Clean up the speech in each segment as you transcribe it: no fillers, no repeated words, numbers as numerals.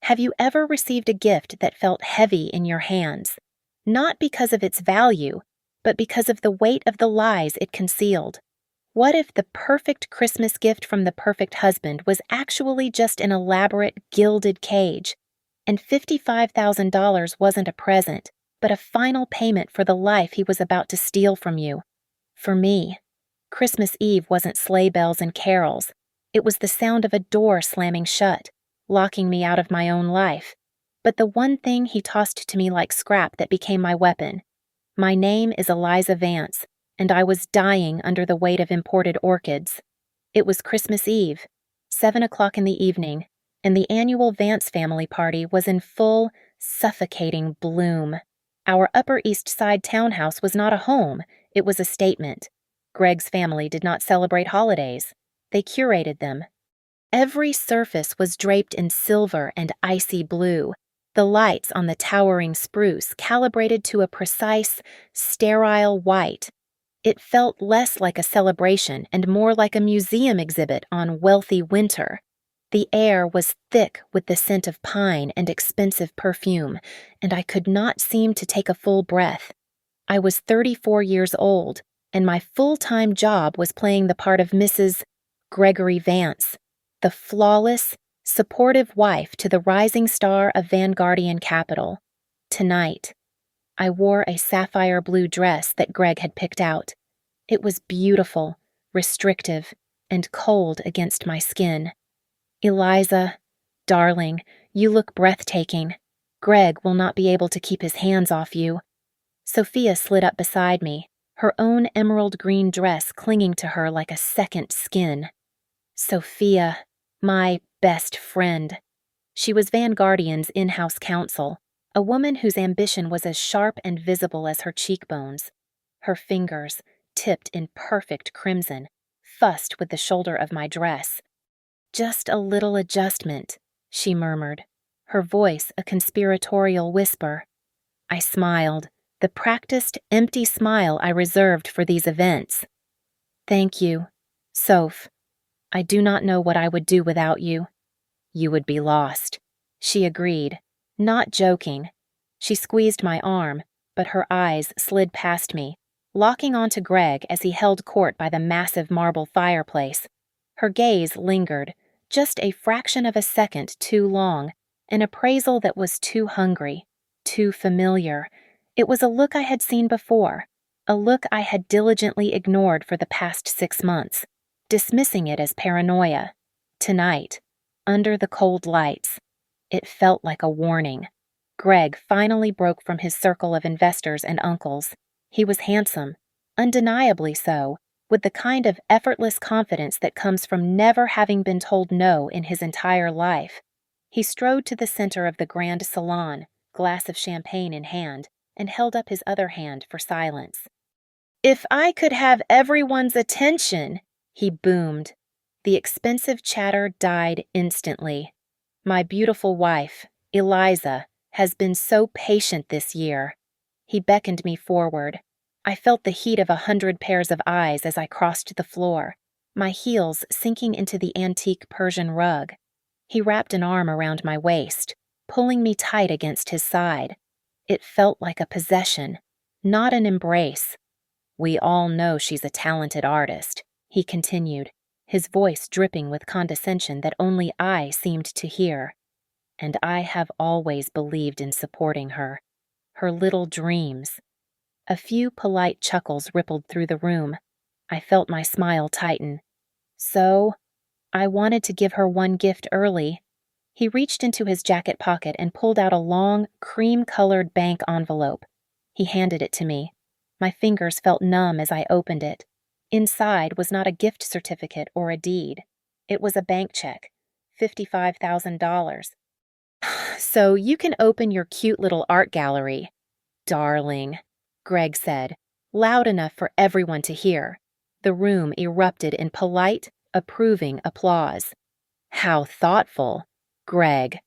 Have you ever received a gift that felt heavy in your hands? Not because of its value, but because of the weight of the lies it concealed. What if the perfect Christmas gift from the perfect husband was actually just an elaborate gilded cage, and $55,000 wasn't a present, but a final payment for the life he was about to steal from you? For me, Christmas Eve wasn't sleigh bells and carols. It was the sound of a door slamming shut, locking me out of my own life. But the one thing he tossed to me like scrap that became my weapon. My name is Eliza Vance, and I was dying under the weight of imported orchids. It was Christmas Eve, 7 o'clock in the evening, and the annual Vance family party was in full, suffocating bloom. Our Upper East Side townhouse was not a home, it was a statement. Greg's family did not celebrate holidays. They curated them. Every surface was draped in silver and icy blue, the lights on the towering spruce calibrated to a precise, sterile white. It felt less like a celebration and more like a museum exhibit on wealthy winter. The air was thick with the scent of pine and expensive perfume, and I could not seem to take a full breath. I was 34 years old, and my full-time job was playing the part of Mrs. Gregory Vance, the flawless, supportive wife to the rising star of Vanguardian capital. Tonight, I wore a sapphire blue dress that Greg had picked out. It was beautiful, restrictive, and cold against my skin. Eliza, darling, you look breathtaking. Greg will not be able to keep his hands off you. Sophia slid up beside me, her own emerald green dress clinging to her like a second skin. Sophia, my best friend. She was Vanguardian's in-house counsel, a woman whose ambition was as sharp and visible as her cheekbones. Her fingers, tipped in perfect crimson, fussed with the shoulder of my dress. "Just a little adjustment," she murmured, her voice a conspiratorial whisper. I smiled, the practiced, empty smile I reserved for these events. "Thank you, Soph. I do not know what I would do without you." "You would be lost," she agreed, not joking. She squeezed my arm, but her eyes slid past me, locking onto Greg as he held court by the massive marble fireplace. Her gaze lingered, just a fraction of a second too long, an appraisal that was too hungry, too familiar. It was a look I had seen before, a look I had diligently ignored for the past 6 months, dismissing it as paranoia. Tonight, under the cold lights, it felt like a warning. Greg finally broke from his circle of investors and uncles. He was handsome, undeniably so, with the kind of effortless confidence that comes from never having been told no in his entire life. He strode to the center of the grand salon, glass of champagne in hand, and held up his other hand for silence. "If I could have everyone's attention," he boomed. The expensive chatter died instantly. "My beautiful wife, Eliza, has been so patient this year." He beckoned me forward. I felt the heat of 100 pairs of eyes as I crossed the floor, my heels sinking into the antique Persian rug. He wrapped an arm around my waist, pulling me tight against his side. It felt like a possession, not an embrace. "We all know she's a talented artist," he continued, his voice dripping with condescension that only I seemed to hear. "And I have always believed in supporting her. Her little dreams." A few polite chuckles rippled through the room. I felt my smile tighten. "So, I wanted to give her one gift early." He reached into his jacket pocket and pulled out a long, cream-colored bank envelope. He handed it to me. My fingers felt numb as I opened it. Inside was not a gift certificate or a deed. It was a bank check, $55,000. "So you can open your cute little art gallery." "Darling," Greg said, loud enough for everyone to hear. The room erupted in polite, approving applause. "How thoughtful, Greg."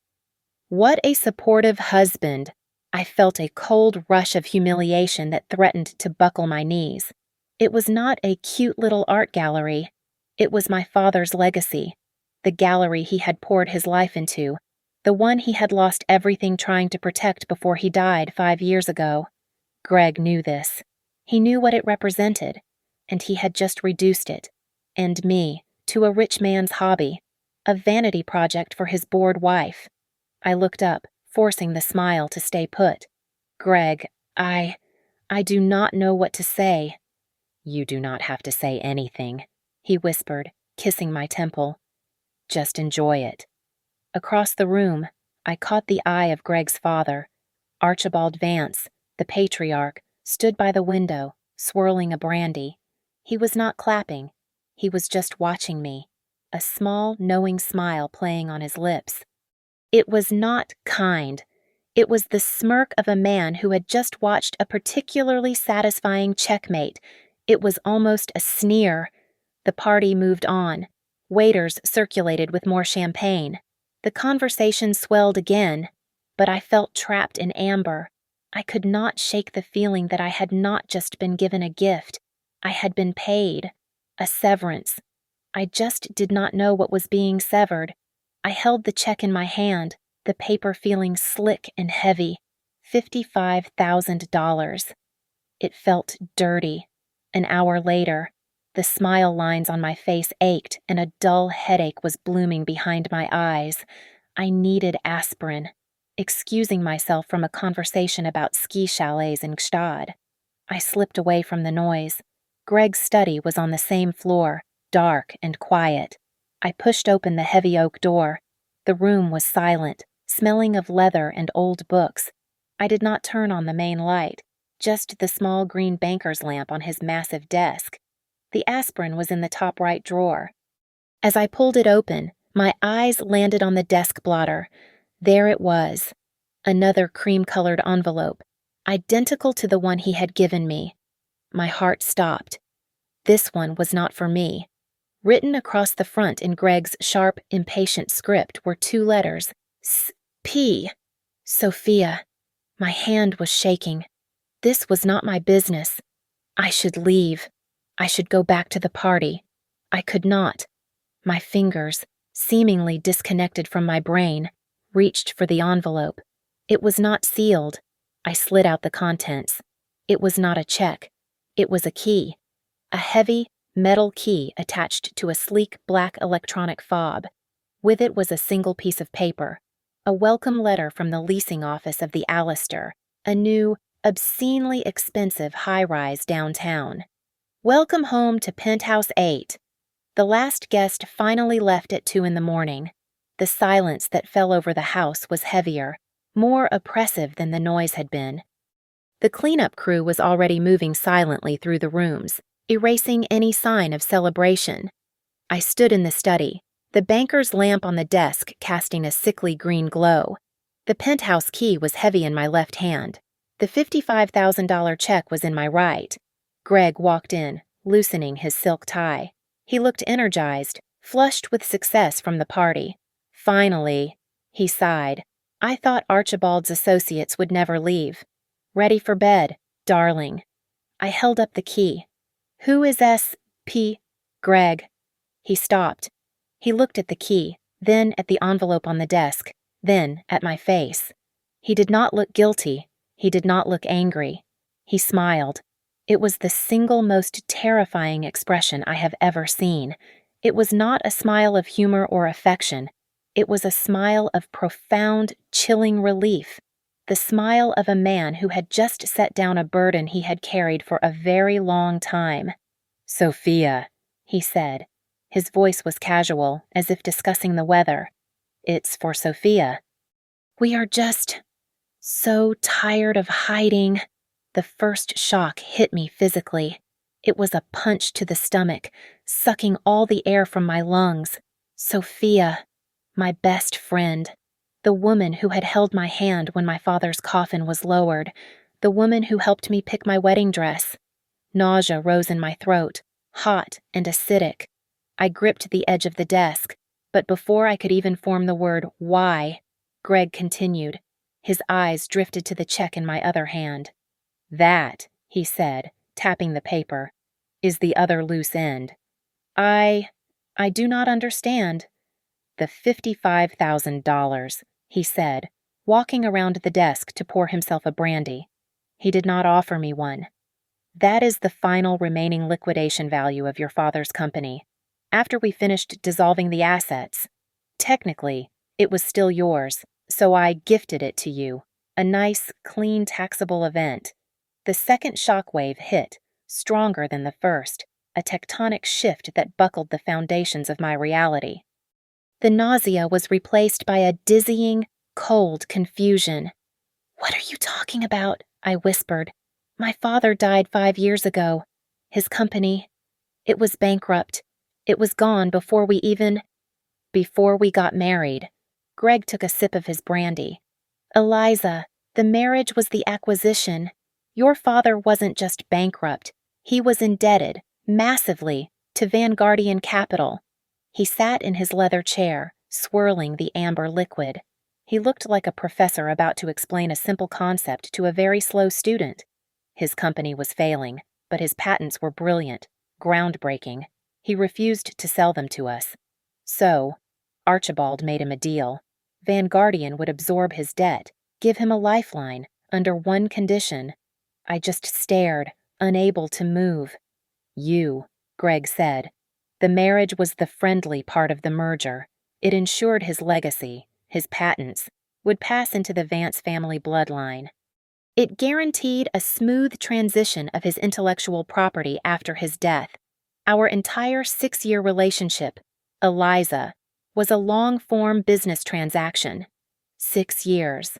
What a supportive husband. I felt a cold rush of humiliation that threatened to buckle my knees. It was not a cute little art gallery. It was my father's legacy, the gallery he had poured his life into, The one he had lost everything trying to protect before he died 5 years ago. Greg knew this. He knew what it represented, and he had just reduced it, and me, to a rich man's hobby, a vanity project for his bored wife. I looked up, forcing the smile to stay put. Greg, I do not know what to say. You do not have to say anything, he whispered, kissing my temple. Just enjoy it. Across the room, I caught the eye of Greg's father. Archibald Vance, the patriarch, stood by the window, swirling a brandy. He was not clapping. He was just watching me, a small, knowing smile playing on his lips. It was not kind. It was the smirk of a man who had just watched a particularly satisfying checkmate. It was almost a sneer. The party moved on. Waiters circulated with more champagne. The conversation swelled again, but I felt trapped in amber. I could not shake the feeling that I had not just been given a gift. I had been paid. A severance. I just did not know what was being severed. I held the check in my hand, the paper feeling slick and heavy. $55,000. It felt dirty. An hour later, the smile lines on my face ached and a dull headache was blooming behind my eyes. I needed aspirin, excusing myself from a conversation about ski chalets in Gstaad. I slipped away from the noise. Greg's study was on the same floor, dark and quiet. I pushed open the heavy oak door. The room was silent, smelling of leather and old books. I did not turn on the main light, just the small green banker's lamp on his massive desk. The aspirin was in the top right drawer. As I pulled it open, my eyes landed on the desk blotter. There it was. Another cream-colored envelope, identical to the one he had given me. My heart stopped. This one was not for me. Written across the front in Greg's sharp, impatient script were 2 letters. S-P. Sophia. My hand was shaking. This was not my business. I should leave. I should go back to the party. I could not. My fingers, seemingly disconnected from my brain, reached for the envelope. It was not sealed. I slid out the contents. It was not a check. It was a key. A heavy, metal key attached to a sleek black electronic fob. With it was a single piece of paper. A welcome letter from the leasing office of the Allister, a new, obscenely expensive high-rise downtown. Welcome home to Penthouse 8. The last guest finally left at 2 a.m. The silence that fell over the house was heavier, more oppressive than the noise had been. The cleanup crew was already moving silently through the rooms, erasing any sign of celebration. I stood in the study, the banker's lamp on the desk casting a sickly green glow. The penthouse key was heavy in my left hand. The $55,000 check was in my right. Greg walked in, loosening his silk tie. He looked energized, flushed with success from the party. Finally, he sighed. I thought Archibald's associates would never leave. Ready for bed, darling. I held up the key. Who is S.P. Greg? He stopped. He looked at the key, then at the envelope on the desk, then at my face. He did not look guilty. He did not look angry. He smiled. It was the single most terrifying expression I have ever seen. It was not a smile of humor or affection. It was a smile of profound, chilling relief. The smile of a man who had just set down a burden he had carried for a very long time. Sophia, he said. His voice was casual, as if discussing the weather. It's for Sophia. We are just so tired of hiding. The first shock hit me physically. It was a punch to the stomach, sucking all the air from my lungs. Sophia, my best friend. The woman who had held my hand when my father's coffin was lowered. The woman who helped me pick my wedding dress. Nausea rose in my throat, hot and acidic. I gripped the edge of the desk, but before I could even form the word why, Greg continued. His eyes drifted to the check in my other hand. That, he said, tapping the paper, is the other loose end. I do not understand. The $55,000, he said, walking around the desk to pour himself a brandy. He did not offer me one. That is the final remaining liquidation value of your father's company. After we finished dissolving the assets, technically, it was still yours, so I gifted it to you. A nice, clean, taxable event. The second shockwave hit, stronger than the first, a tectonic shift that buckled the foundations of my reality. The nausea was replaced by a dizzying, cold confusion. "What are you talking about?" I whispered. "My father died 5 years ago. His company, it was bankrupt. It was gone before we got married." Greg took a sip of his brandy. "Eliza, the marriage was the acquisition. Your father wasn't just bankrupt. He was indebted, massively, to Vanguardian Capital." He sat in his leather chair, swirling the amber liquid. He looked like a professor about to explain a simple concept to a very slow student. His company was failing, but his patents were brilliant, groundbreaking. He refused to sell them to us. So, Archibald made him a deal. Vanguardian would absorb his debt, give him a lifeline, under one condition. I just stared, unable to move. "You," Greg said. The marriage was the friendly part of the merger. It ensured his legacy, his patents, would pass into the Vance family bloodline. It guaranteed a smooth transition of his intellectual property after his death. Our entire 6-year relationship, Eliza, was a long-form business transaction. 6 years.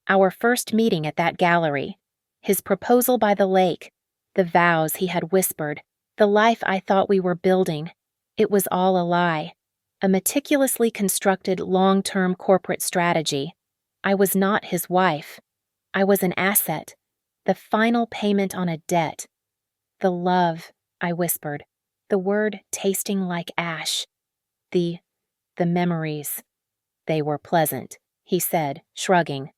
Our first meeting at that gallery. His proposal by the lake. The vows he had whispered. The life I thought we were building. It was all a lie. A meticulously constructed long-term corporate strategy. I was not his wife. I was an asset. The final payment on a debt. "The love," I whispered, the word tasting like ash. The memories. "They were pleasant," he said, shrugging.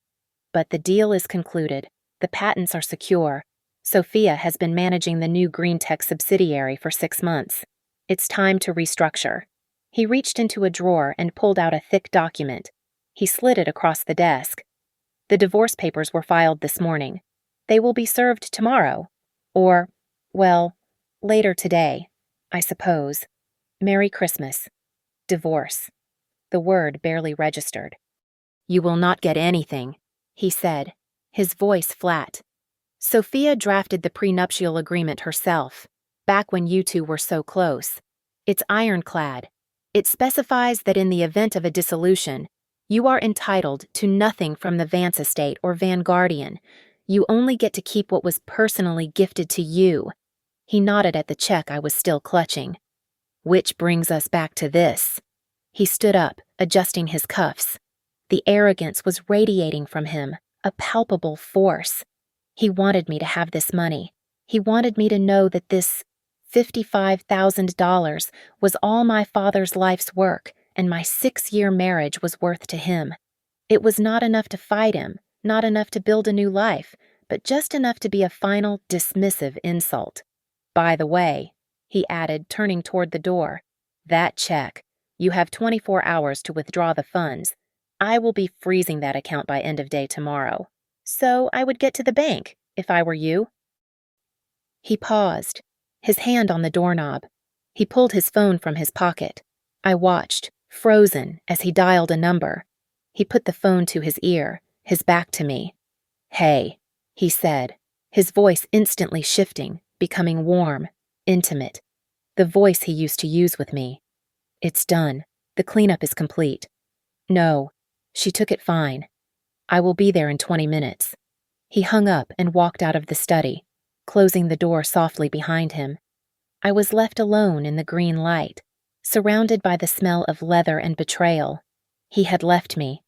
"But the deal is concluded. The patents are secure. Sophia has been managing the new green tech subsidiary for 6 months. It's time to restructure." He reached into a drawer and pulled out a thick document. He slid it across the desk. "The divorce papers were filed this morning. They will be served tomorrow. Or, well, later today, I suppose. Merry Christmas. Divorce." The word barely registered. "You will not get anything," he said, his voice flat. "Sophia drafted the prenuptial agreement herself, back when you two were so close. It's ironclad. It specifies that in the event of a dissolution, you are entitled to nothing from the Vance estate or Vanguardian. You only get to keep what was personally gifted to you." He nodded at the check I was still clutching. "Which brings us back to this." He stood up, adjusting his cuffs. The arrogance was radiating from him, a palpable force. He wanted me to have this money. He wanted me to know that this $55,000 was all my father's life's work, and my 6-year marriage was worth to him. It was not enough to fight him, not enough to build a new life, but just enough to be a final, dismissive insult. "By the way," he added, turning toward the door, "that check. You have 24 hours to withdraw the funds. I will be freezing that account by end of day tomorrow. So I would get to the bank, if I were you." He paused, his hand on the doorknob. He pulled his phone from his pocket. I watched, frozen, as he dialed a number. He put the phone to his ear, his back to me. "Hey," he said, his voice instantly shifting, becoming warm, intimate. The voice he used to use with me. "It's done. The cleanup is complete." "No, she took it fine. I will be there in 20 minutes. He hung up and walked out of the study, closing the door softly behind him. I was left alone in the green light, surrounded by the smell of leather and betrayal. He had left me.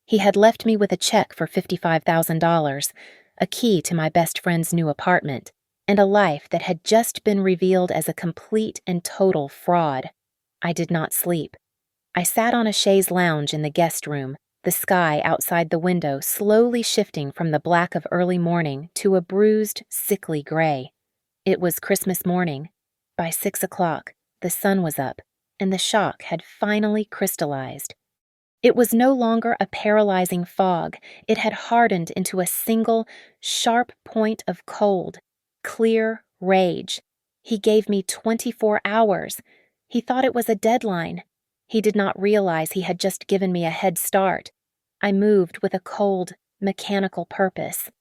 He had left me with a check for $55,000, a key to my best friend's new apartment, and a life that had just been revealed as a complete and total fraud. I did not sleep. I sat on a chaise lounge in the guest room, the sky outside the window slowly shifting from the black of early morning to a bruised, sickly gray. It was Christmas morning. By 6 o'clock, the sun was up, and the shock had finally crystallized. It was no longer a paralyzing fog. It had hardened into a single, sharp point of cold, clear rage. He gave me 24 hours. He thought it was a deadline. He did not realize he had just given me a head start. I moved with a cold, mechanical purpose.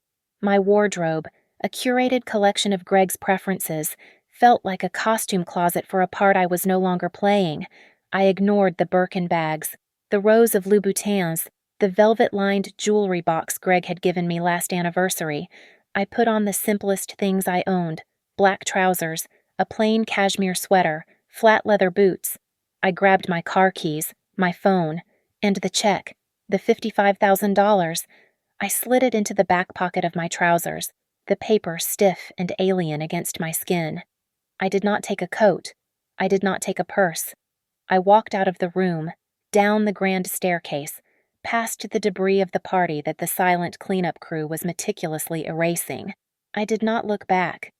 My wardrobe, a curated collection of Greg's preferences, felt like a costume closet for a part I was no longer playing. I ignored the Birkin bags, the rows of Louboutins, the velvet-lined jewelry box Greg had given me last anniversary. I put on the simplest things I owned: black trousers, a plain cashmere sweater, flat leather boots. I grabbed my car keys, my phone, and the check, the $55,000. I slid it into the back pocket of my trousers, the paper stiff and alien against my skin. I did not take a coat. I did not take a purse. I walked out of the room, down the grand staircase, past the debris of the party that the silent cleanup crew was meticulously erasing. I did not look back.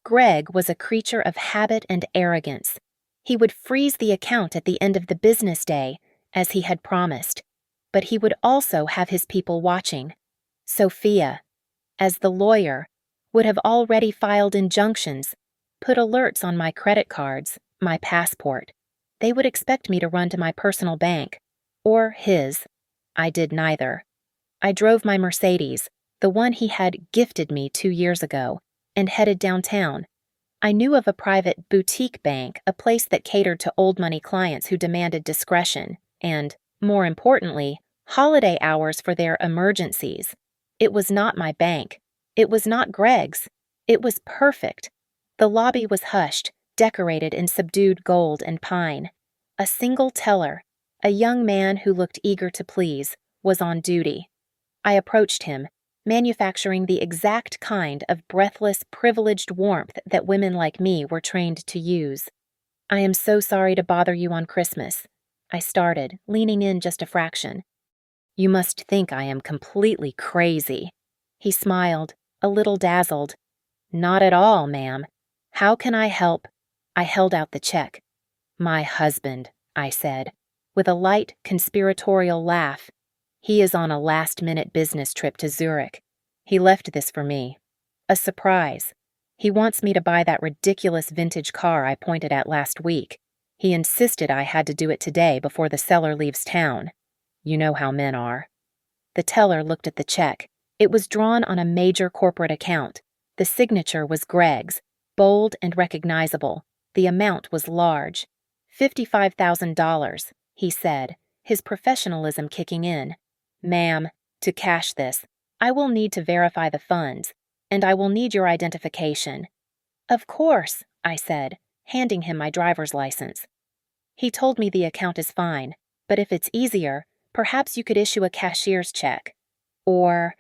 Greg was a creature of habit and arrogance. He would freeze the account at the end of the business day, as he had promised, but he would also have his people watching. Sophia, as the lawyer, would have already filed injunctions, put alerts on my credit cards, my passport. They would expect me to run to my personal bank, or his. I did neither. I drove my Mercedes, the one he had gifted me 2 years ago, and headed downtown. I knew of a private boutique bank, a place that catered to old money clients who demanded discretion and, more importantly, holiday hours for their emergencies. It was not my bank. It was not Greg's. It was perfect. The lobby was hushed, decorated in subdued gold and pine. A single teller, a young man who looked eager to please, was on duty. I approached him, manufacturing the exact kind of breathless, privileged warmth that women like me were trained to use. "I am so sorry to bother you on Christmas," I started, leaning in just a fraction. "You must think I am completely crazy." He smiled, a little dazzled. "Not at all, ma'am. How can I help?" I held out the check. "My husband," I said, with a light, conspiratorial laugh. "He is on a last-minute business trip to Zurich. He left this for me. A surprise. He wants me to buy that ridiculous vintage car I pointed at last week. He insisted I had to do it today before the seller leaves town. You know how men are." The teller looked at the check. It was drawn on a major corporate account. The signature was Greg's, bold and recognizable. The amount was large. $55,000, he said, his professionalism kicking in. "Ma'am, to cash this, I will need to verify the funds, and I will need your identification." "Of course," I said, handing him my driver's license. He told me the account is fine, but if it's easier, perhaps you could issue a cashier's check. Or,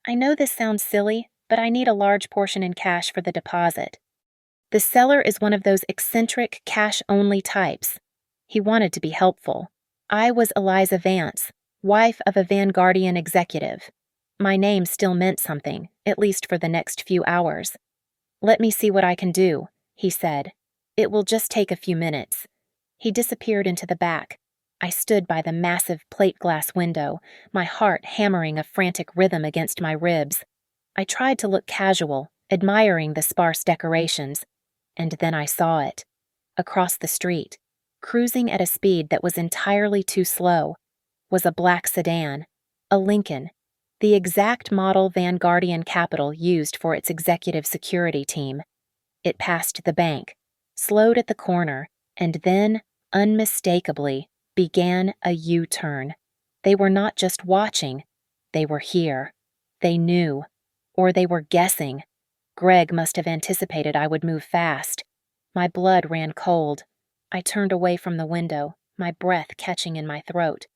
I know this sounds silly, but I need a large portion in cash for the deposit. The seller is one of those eccentric, cash-only types. He wanted to be helpful. I was Eliza Vance, wife of a Vanguardian executive. My name still meant something, at least for the next few hours. "Let me see what I can do," he said. "It will just take a few minutes." He disappeared into the back. I stood by the massive plate glass window, my heart hammering a frantic rhythm against my ribs. I tried to look casual, admiring the sparse decorations, and then I saw it. Across the street, cruising at a speed that was entirely too slow, was a black sedan, a Lincoln, the exact model Vanguardian Capital used for its executive security team. It passed the bank, slowed at the corner, and then, unmistakably, began a U-turn. They were not just watching, they were here. They knew, or they were guessing. Greg must have anticipated I would move fast. My blood ran cold. I turned away from the window, my breath catching in my throat.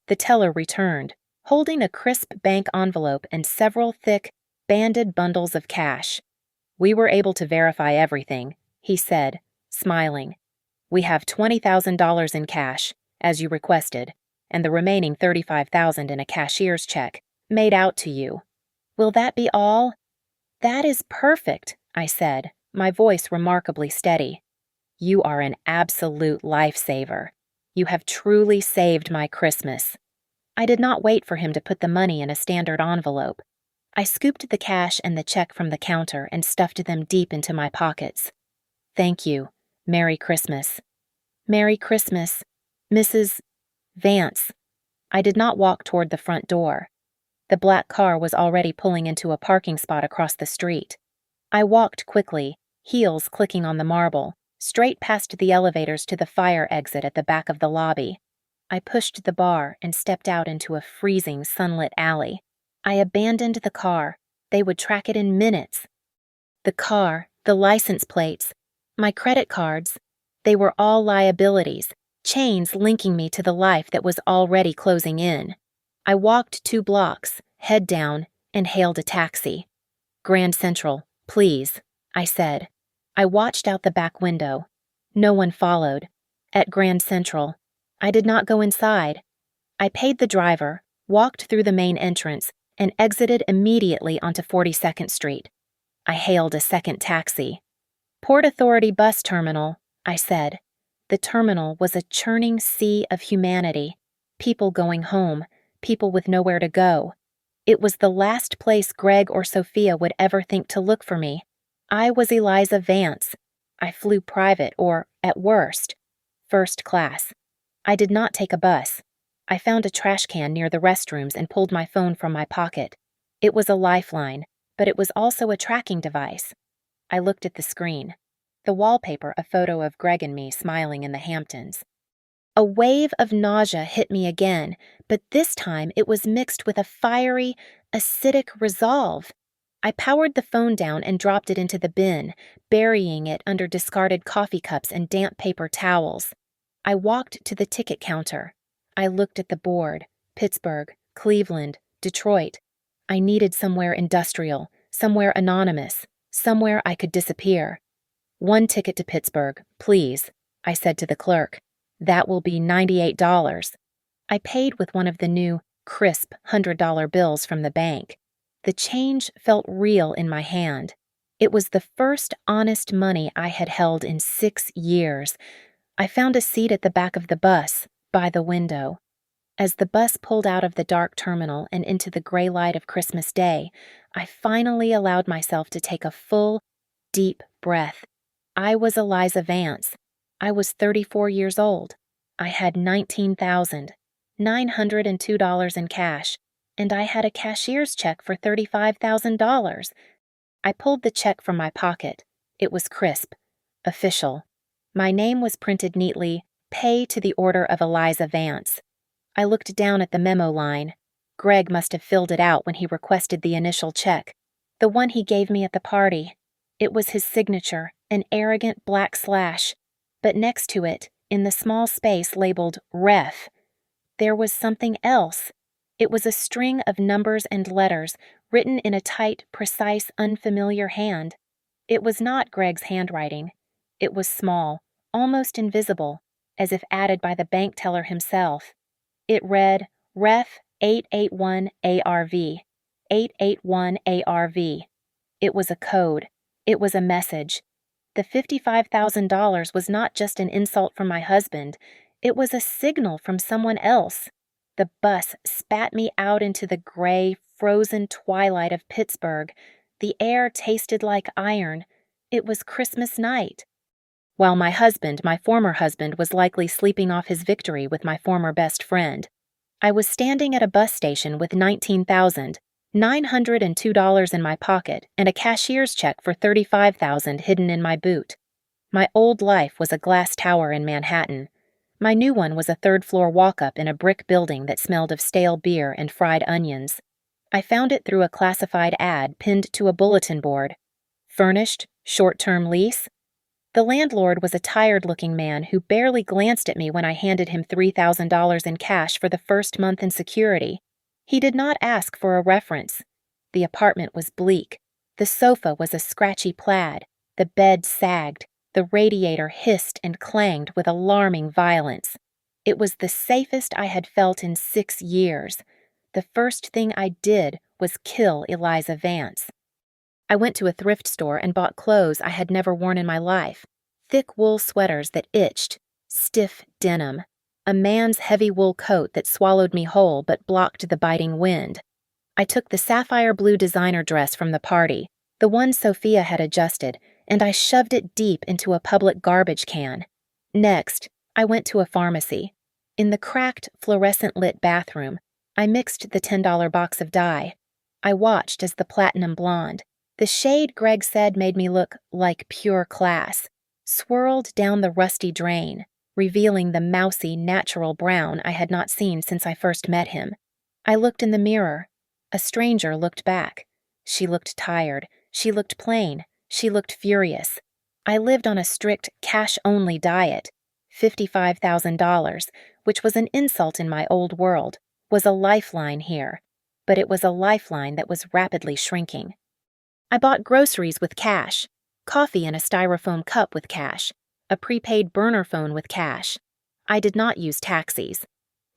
The teller returned, holding a crisp bank envelope and several thick, banded bundles of cash. "We were able to verify everything," he said, smiling. "We have $20,000 in cash, as you requested, and the remaining $35,000 in a cashier's check, made out to you. Will that be all?" "That is perfect," I said, my voice remarkably steady. "You are an absolute lifesaver." You have truly saved my Christmas." I did not wait for him to put the money in a standard envelope. I scooped the cash and the check from the counter and stuffed them deep into my pockets. "Thank you. Merry Christmas." "Merry Christmas, Mrs. Vance." I did not walk toward the front door. The black car was already pulling into a parking spot across the street. I walked quickly, heels clicking on the marble, straight past the elevators to the fire exit at the back of the lobby. I pushed the bar and stepped out into a freezing, sunlit alley. I abandoned the car. They would track it in minutes. The car, the license plates, my credit cards, they were all liabilities, chains linking me to the life that was already closing in. I walked 2 blocks, head down, and hailed a taxi. "Grand Central, please," I said. I watched out the back window. No one followed. At Grand Central, I did not go inside. I paid the driver, walked through the main entrance, and exited immediately onto 42nd Street. I hailed a second taxi. "Port Authority Bus Terminal," I said. The terminal was a churning sea of humanity, people going home, people with nowhere to go. It was the last place Greg or Sophia would ever think to look for me. I was Eliza Vance. I flew private or, at worst, first class. I did not take a bus. I found a trash can near the restrooms and pulled my phone from my pocket. It was a lifeline, but it was also a tracking device. I looked at the screen. The wallpaper, a photo of Greg and me smiling in the Hamptons. A wave of nausea hit me again, but this time it was mixed with a fiery, acidic resolve. I powered the phone down and dropped it into the bin, burying it under discarded coffee cups and damp paper towels. I walked to the ticket counter. I looked at the board. Pittsburgh, Cleveland, Detroit. I needed somewhere industrial, somewhere anonymous, somewhere I could disappear. "1 ticket to Pittsburgh, please," I said to the clerk. "That will be $98. I paid with one of the new, crisp $100 bills from the bank. The change felt real in my hand. It was the first honest money I had held in 6 years. I found a seat at the back of the bus, by the window. As the bus pulled out of the dark terminal and into the gray light of Christmas Day, I finally allowed myself to take a full, deep breath. I was Eliza Vance. I was 34 years old. I had $19,902 in cash, and I had a cashier's check for $35,000. I pulled the check from my pocket. It was crisp, official. My name was printed neatly, "Pay to the order of Eliza Vance." I looked down at the memo line. Greg must have filled it out when he requested the initial check, the one he gave me at the party. It was his signature, an arrogant black slash, but next to it, in the small space labeled "Ref," there was something else. It was a string of numbers and letters written in a tight, precise, unfamiliar hand. It was not Greg's handwriting. It was small, almost invisible, as if added by the bank teller himself. It read, "Ref 881 ARV, 881 ARV. It was a code. It was a message. The $55,000 was not just an insult from my husband. It was a signal from someone else. The bus spat me out into the gray, frozen twilight of Pittsburgh. The air tasted like iron. It was Christmas night. While my former husband, was likely sleeping off his victory with my former best friend, I was standing at a bus station with $19,902 in my pocket and a cashier's check for $35,000 hidden in my boot. My old life was a glass tower in Manhattan. My new one was a third-floor walk-up in a brick building that smelled of stale beer and fried onions. I found it through a classified ad pinned to a bulletin board. Furnished, short-term lease. The landlord was a tired-looking man who barely glanced at me when I handed him $3,000 in cash for the first month in security. He did not ask for a reference. The apartment was bleak. The sofa was a scratchy plaid. The bed sagged. The radiator hissed and clanged with alarming violence. It was the safest I had felt in 6 years. The first thing I did was kill Eliza Vance. I went to a thrift store and bought clothes I had never worn in my life. Thick wool sweaters that itched, stiff denim. a man's heavy wool coat that swallowed me whole but blocked the biting wind. I took the sapphire blue designer dress from the party, the one Sophia had adjusted, and I shoved it deep into a public garbage can. Next, I went to a pharmacy. In the cracked, fluorescent-lit bathroom, I mixed the $10 box of dye. I watched as the platinum blonde, the shade Greg said made me look like pure class, swirled down the rusty drain, revealing the mousy, natural brown I had not seen since I first met him. I looked in the mirror. A stranger looked back. She looked tired. She looked plain. She looked furious. I lived on a strict cash-only diet. $55,000, which was an insult in my old world, was a lifeline here, but it was a lifeline that was rapidly shrinking. I bought groceries with cash, coffee in a styrofoam cup with cash, a prepaid burner phone with cash. I did not use taxis.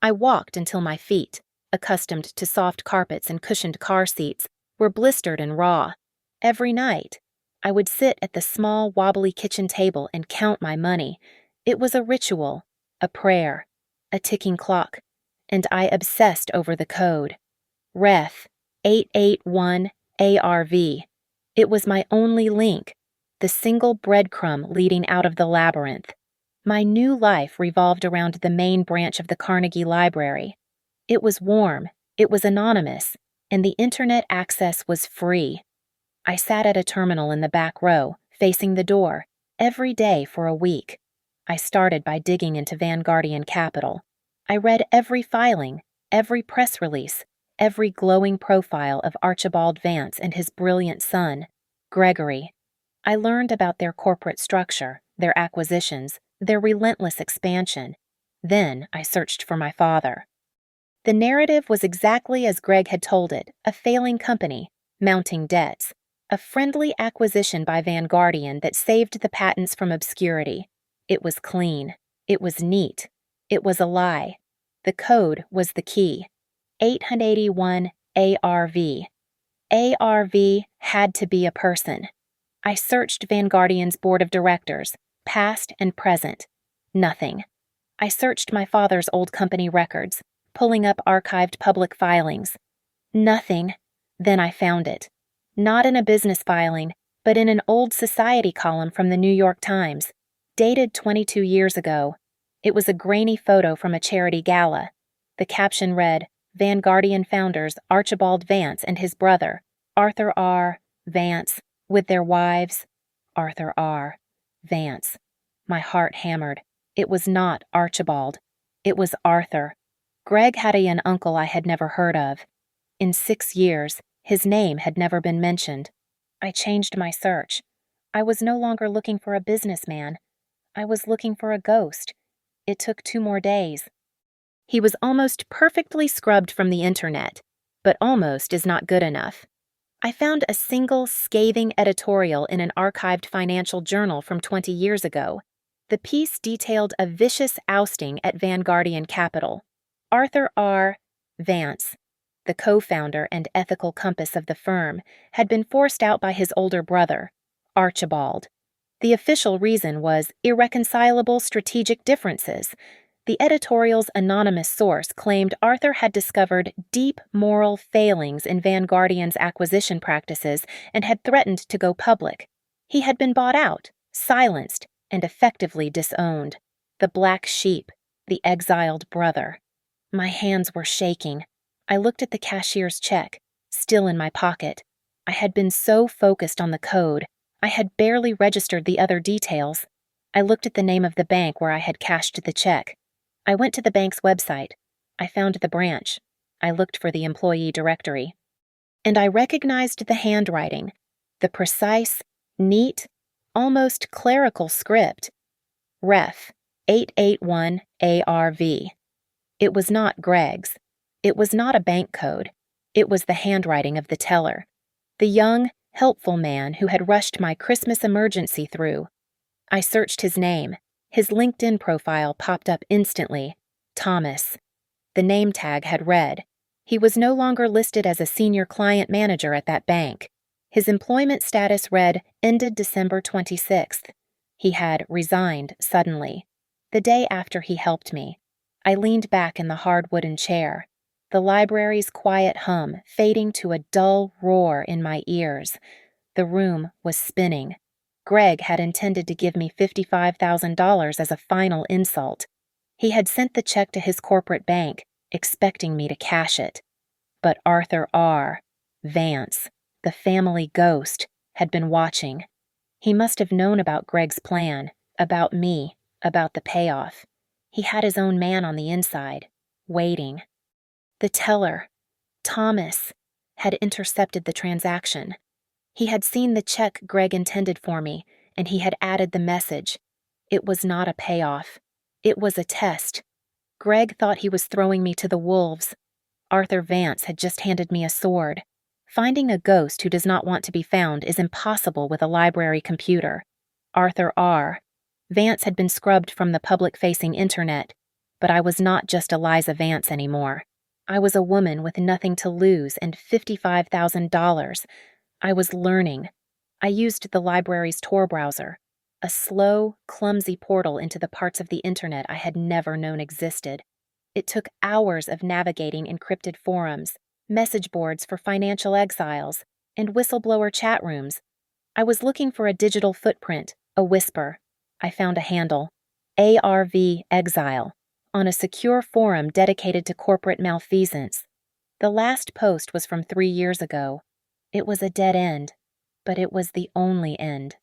I walked until my feet, accustomed to soft carpets and cushioned car seats, were blistered and raw. Every night, I would sit at the small, wobbly kitchen table and count my money. It was a ritual, a prayer, a ticking clock, and I obsessed over the code. Ref 881 ARV. It was my only link, the single breadcrumb leading out of the labyrinth. My new life revolved around the main branch of the Carnegie Library. It was warm, it was anonymous, and the internet access was free. I sat at a terminal in the back row, facing the door, every day for a week. I started by digging into Vanguardian Capital. I read every filing, every press release, every glowing profile of Archibald Vance and his brilliant son, Gregory. I learned about their corporate structure, their acquisitions, their relentless expansion. Then I searched for my father. The narrative was exactly as Greg had told it, a failing company, mounting debts, a friendly acquisition by Vanguardian that saved the patents from obscurity. It was clean. It was neat. It was a lie. The code was the key. 881 ARV. ARV had to be a person. I searched Vanguardian's board of directors, past and present. Nothing. I searched my father's old company records, pulling up archived public filings. Nothing. Then I found it. Not in a business filing, but in an old society column from the New York Times, dated 22 years ago. It was a grainy photo from a charity gala. The caption read, Vanguardian founders Archibald Vance and his brother, Arthur R. Vance, with their wives, Arthur R. Vance. My heart hammered. It was not Archibald. It was Arthur. Greg had a young uncle I had never heard of. In 6 years, his name had never been mentioned. I changed my search. I was no longer looking for a businessman. I was looking for a ghost. It took 2 more days. He was almost perfectly scrubbed from the internet, but almost is not good enough. I found a single scathing editorial in an archived financial journal from 20 years ago. The piece detailed a vicious ousting at Vanguardian Capital. Arthur R. Vance, the co-founder and ethical compass of the firm, had been forced out by his older brother, Archibald. The official reason was irreconcilable strategic differences. The editorial's anonymous source claimed Arthur had discovered deep moral failings in Vanguardian's acquisition practices and had threatened to go public. He had been bought out, silenced, and effectively disowned. The black sheep, the exiled brother. My hands were shaking. I looked at the cashier's check, still in my pocket. I had been so focused on the code, I had barely registered the other details. I looked at the name of the bank where I had cashed the check. I went to the bank's website. I found the branch. I looked for the employee directory. And I recognized the handwriting, the precise, neat, almost clerical script. Ref 881 ARV. It was not Greg's. It was not a bank code. It was the handwriting of the teller, the young, helpful man who had rushed my Christmas emergency through. I searched his name. His LinkedIn profile popped up instantly. Thomas. The name tag had read. He was no longer listed as a senior client manager at that bank. His employment status read, ended December 26th. He had resigned suddenly, the day after he helped me. I leaned back in the hard wooden chair, the library's quiet hum fading to a dull roar in my ears. The room was spinning. Greg had intended to give me $55,000 as a final insult. He had sent the check to his corporate bank, expecting me to cash it. But Arthur R. Vance, the family ghost, had been watching. He must have known about Greg's plan, about me, about the payoff. He had his own man on the inside, waiting. The teller, Thomas, had intercepted the transaction. He had seen the check Greg intended for me, and he had added the message. It was not a payoff. It was a test. Greg thought he was throwing me to the wolves. Arthur Vance had just handed me a sword. Finding a ghost who does not want to be found is impossible with a library computer. Arthur R. Vance had been scrubbed from the public-facing internet, but I was not just Eliza Vance anymore. I was a woman with nothing to lose and $55,000. I was learning. I used the library's Tor browser, a slow, clumsy portal into the parts of the internet I had never known existed. It took hours of navigating encrypted forums, message boards for financial exiles, and whistleblower chat rooms. I was looking for a digital footprint, a whisper. I found a handle, ARV Exile, on a secure forum dedicated to corporate malfeasance. The last post was from 3 years ago. It was a dead end, but it was the only end.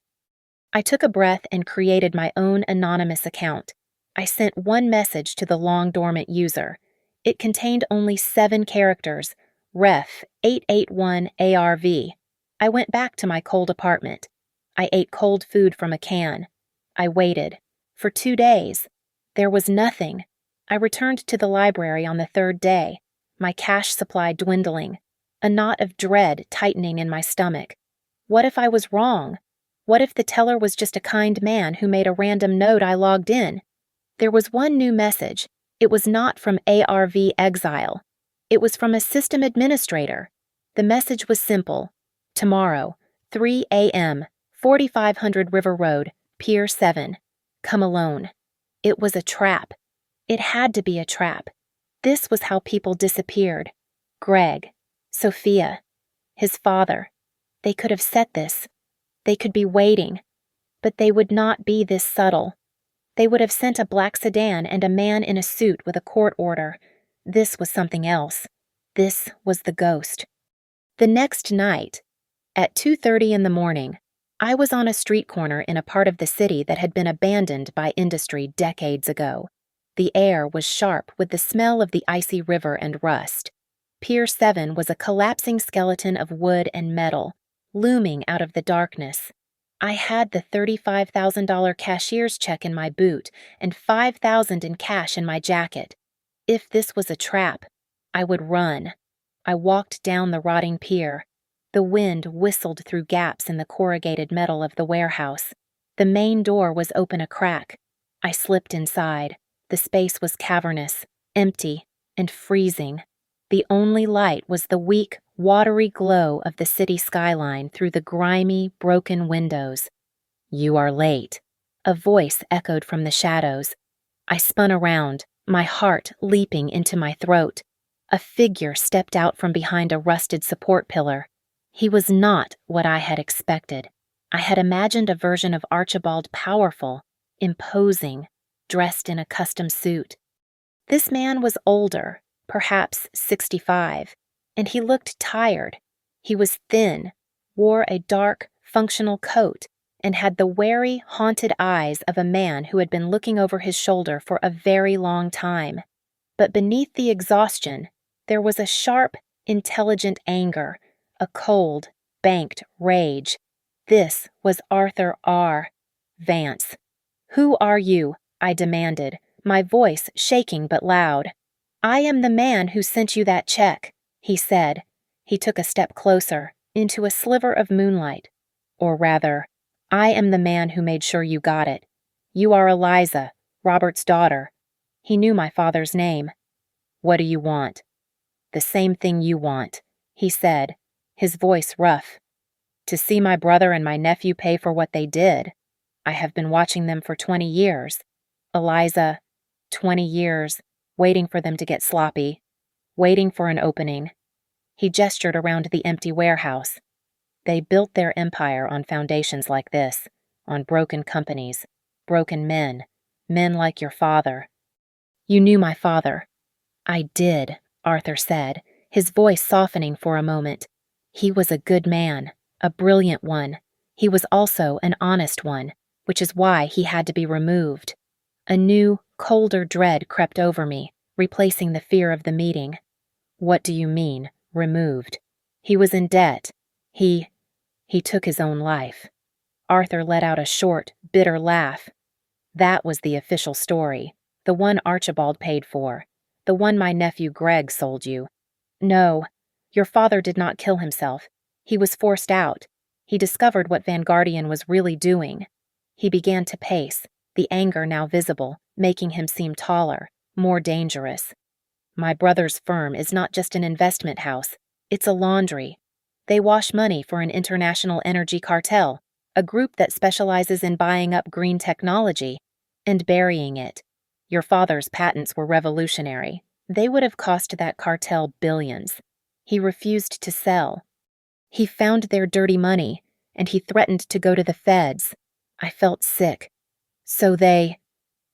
I took a breath and created my own anonymous account. I sent one message to the long-dormant user. It contained only 7 characters, ref 881ARV. I went back to my cold apartment. I ate cold food from a can. I waited. For 2 days. There was nothing. I returned to the library on the 3rd day, my cash supply dwindling, a knot of dread tightening in my stomach. What if I was wrong? What if the teller was just a kind man who made a random note I logged in? There was one new message. It was not from ARV Exile. It was from a system administrator. The message was simple. Tomorrow, 3 a.m., 4500 River Road, Pier 7. Come alone. It was a trap. It had to be a trap. This was how people disappeared. Greg, Sophia, his father. They could have set this. They could be waiting. But they would not be this subtle. They would have sent a black sedan and a man in a suit with a court order. This was something else. This was the ghost. The next night, at 2:30 in the morning, I was on a street corner in a part of the city that had been abandoned by industry decades ago. The air was sharp with the smell of the icy river and rust. Pier 7 was a collapsing skeleton of wood and metal, looming out of the darkness. I had the $35,000 cashier's check in my boot and $5,000 in cash in my jacket. If this was a trap, I would run. I walked down the rotting pier. The wind whistled through gaps in the corrugated metal of the warehouse. The main door was open a crack. I slipped inside. The space was cavernous, empty, and freezing. The only light was the weak, watery glow of the city skyline through the grimy, broken windows. "You are late," a voice echoed from the shadows. I spun around, my heart leaping into my throat. A figure stepped out from behind a rusted support pillar. He was not what I had expected. I had imagined a version of Archibald powerful, imposing, dressed in a custom suit. This man was older, perhaps 65, and he looked tired. He was thin, wore a dark, functional coat, and had the wary, haunted eyes of a man who had been looking over his shoulder for a very long time. But beneath the exhaustion, there was a sharp, intelligent anger, a cold, banked rage. This was Arthur R. Vance. "Who are you?" I demanded, my voice shaking but loud. "I am the man who sent you that check," he said. He took a step closer, into a sliver of moonlight. "Or rather, I am the man who made sure you got it. You are Eliza, Robert's daughter." He knew my father's name. "What do you want?" "The same thing you want," he said, his voice rough. "To see my brother and my nephew pay for what they did. I have been watching them for 20 years. Eliza, 20 years, waiting for them to get sloppy, waiting for an opening. He gestured around the empty warehouse. They built their empire on foundations like this, on broken companies, broken men, men like your father. You knew my father. I did, Arthur said, his voice softening for a moment. He was a good man, a brilliant one. He was also an honest one, which is why he had to be removed. A new, colder dread crept over me, replacing the fear of the meeting. What do you mean, removed? He was in debt. He took his own life. Arthur let out a short, bitter laugh. That was the official story, the one Archibald paid for, the one my nephew Greg sold you. No, your father did not kill himself. He was forced out. He discovered what Vanguardian was really doing. He began to pace, the anger now visible, making him seem taller, more dangerous. My brother's firm is not just an investment house, it's a laundry. They wash money for an international energy cartel, a group that specializes in buying up green technology and burying it. Your father's patents were revolutionary. They would have cost that cartel billions. He refused to sell. He found their dirty money, and he threatened to go to the feds. I felt sick. So they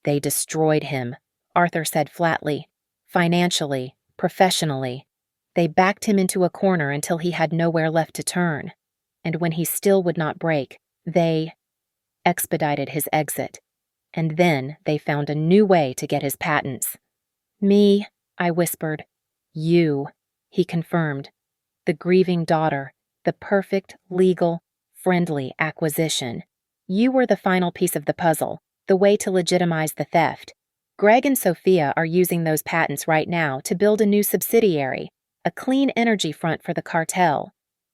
destroyed him, Arthur said flatly. Financially, professionally. They backed him into a corner until he had nowhere left to turn. And when he still would not break, they expedited his exit. And then they found a new way to get his patents. Me, I whispered. You, he confirmed. The grieving daughter, the perfect, legal, friendly acquisition. You were the final piece of the puzzle, the way to legitimize the theft. Greg and Sophia are using those patents right now to build a new subsidiary, a clean energy front for the cartel.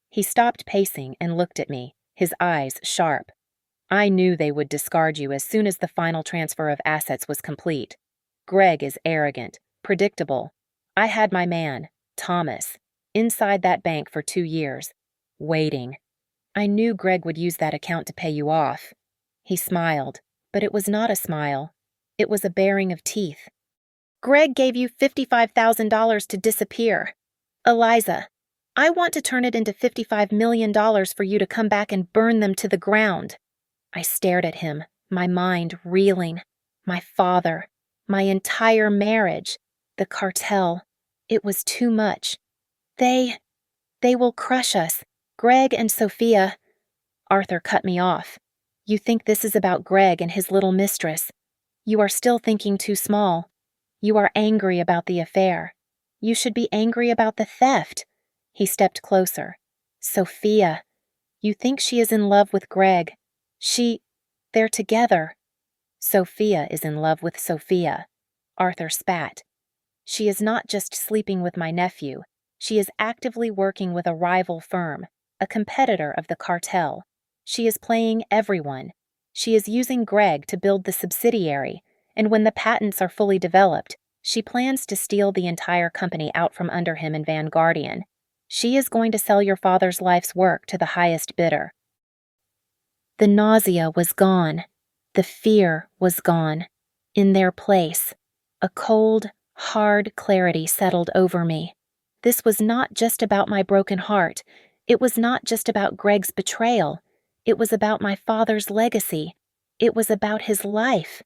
He stopped pacing and looked at me, his eyes sharp. I knew they would discard you as soon as the final transfer of assets was complete. Greg is arrogant, predictable. I had my man, Thomas, inside that bank for 2 years, waiting. I knew Greg would use that account to pay you off. He smiled, but it was not a smile. It was a baring of teeth. Greg gave you $55,000 to disappear. Eliza, I want to turn it into $55 million for you to come back and burn them to the ground. I stared at him, my mind reeling. My father, my entire marriage, the cartel. It was too much. They will crush us. Greg and Sophia. Arthur cut me off. You think this is about Greg and his little mistress. You are still thinking too small. You are angry about the affair. You should be angry about the theft. He stepped closer. Sophia. You think she is in love with Greg. They're together. Sophia is in love with Sophia. Arthur spat. She is not just sleeping with my nephew. She is actively working with a rival firm, a competitor of the cartel. She is playing everyone. She is using Greg to build the subsidiary, and when the patents are fully developed, she plans to steal the entire company out from under him in Vanguardian. She is going to sell your father's life's work to the highest bidder. The nausea was gone. The fear was gone. In their place, a cold, hard clarity settled over me. This was not just about my broken heart. It was not just about Greg's betrayal. It was about my father's legacy. It was about his life.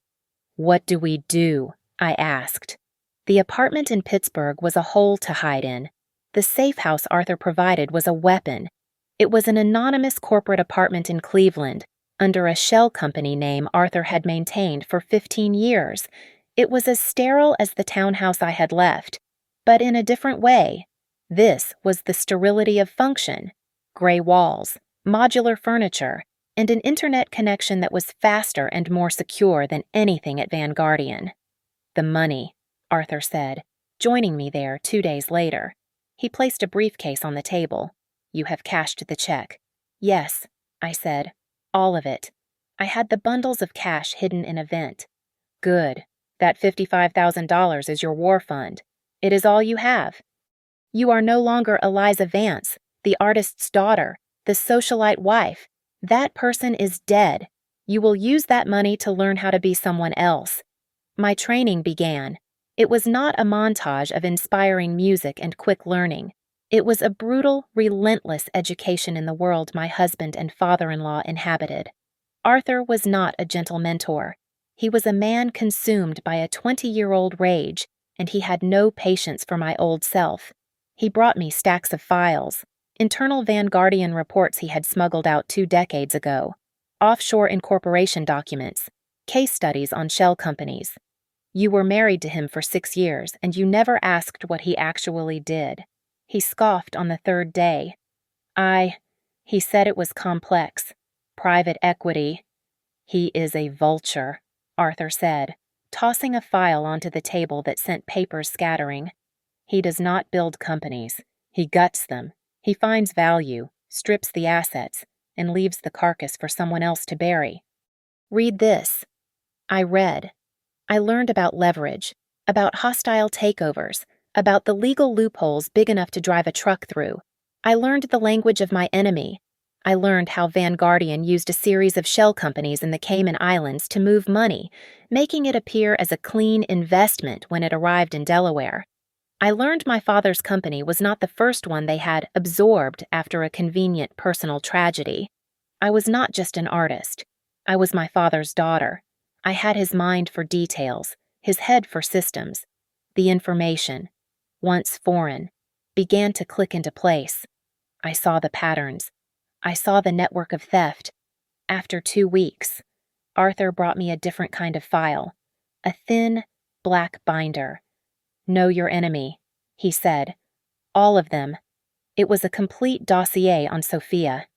What do we do? I asked. The apartment in Pittsburgh was a hole to hide in. The safe house Arthur provided was a weapon. It was an anonymous corporate apartment in Cleveland, under a shell company name Arthur had maintained for 15 years. It was as sterile as the townhouse I had left, but in a different way. This was the sterility of function: gray walls, modular furniture, and an internet connection that was faster and more secure than anything at Vanguardian. The money, Arthur said, joining me there 2 days later. He placed a briefcase on the table. You have cashed the check. Yes, I said. All of it. I had the bundles of cash hidden in a vent. Good. That $55,000 is your war fund. It is all you have. You are no longer Eliza Vance, the artist's daughter, the socialite wife. That person is dead. You will use that money to learn how to be someone else. My training began. It was not a montage of inspiring music and quick learning. It was a brutal, relentless education in the world my husband and father-in-law inhabited. Arthur was not a gentle mentor. He was a man consumed by a 20-year-old rage, and he had no patience for my old self. He brought me stacks of files, internal Vanguardian reports he had smuggled out 2 decades ago, offshore incorporation documents, case studies on shell companies. You were married to him for 6 years, and you never asked what he actually did. He scoffed on the 3rd day. He said it was complex. Private equity. He is a vulture, Arthur said, tossing a file onto the table that sent papers scattering. He does not build companies. He guts them. He finds value, strips the assets, and leaves the carcass for someone else to bury. Read this. I read. I learned about leverage, about hostile takeovers, about the legal loopholes big enough to drive a truck through. I learned the language of my enemy. I learned how Vanguardian used a series of shell companies in the Cayman Islands to move money, making it appear as a clean investment when it arrived in Delaware. I learned my father's company was not the first one they had absorbed after a convenient personal tragedy. I was not just an artist. I was my father's daughter. I had his mind for details, his head for systems. The information, once foreign, began to click into place. I saw the patterns. I saw the network of theft. After 2 weeks, Arthur brought me a different kind of file, a thin, black binder. Know your enemy, he said. All of them. It was a complete dossier on Sophia.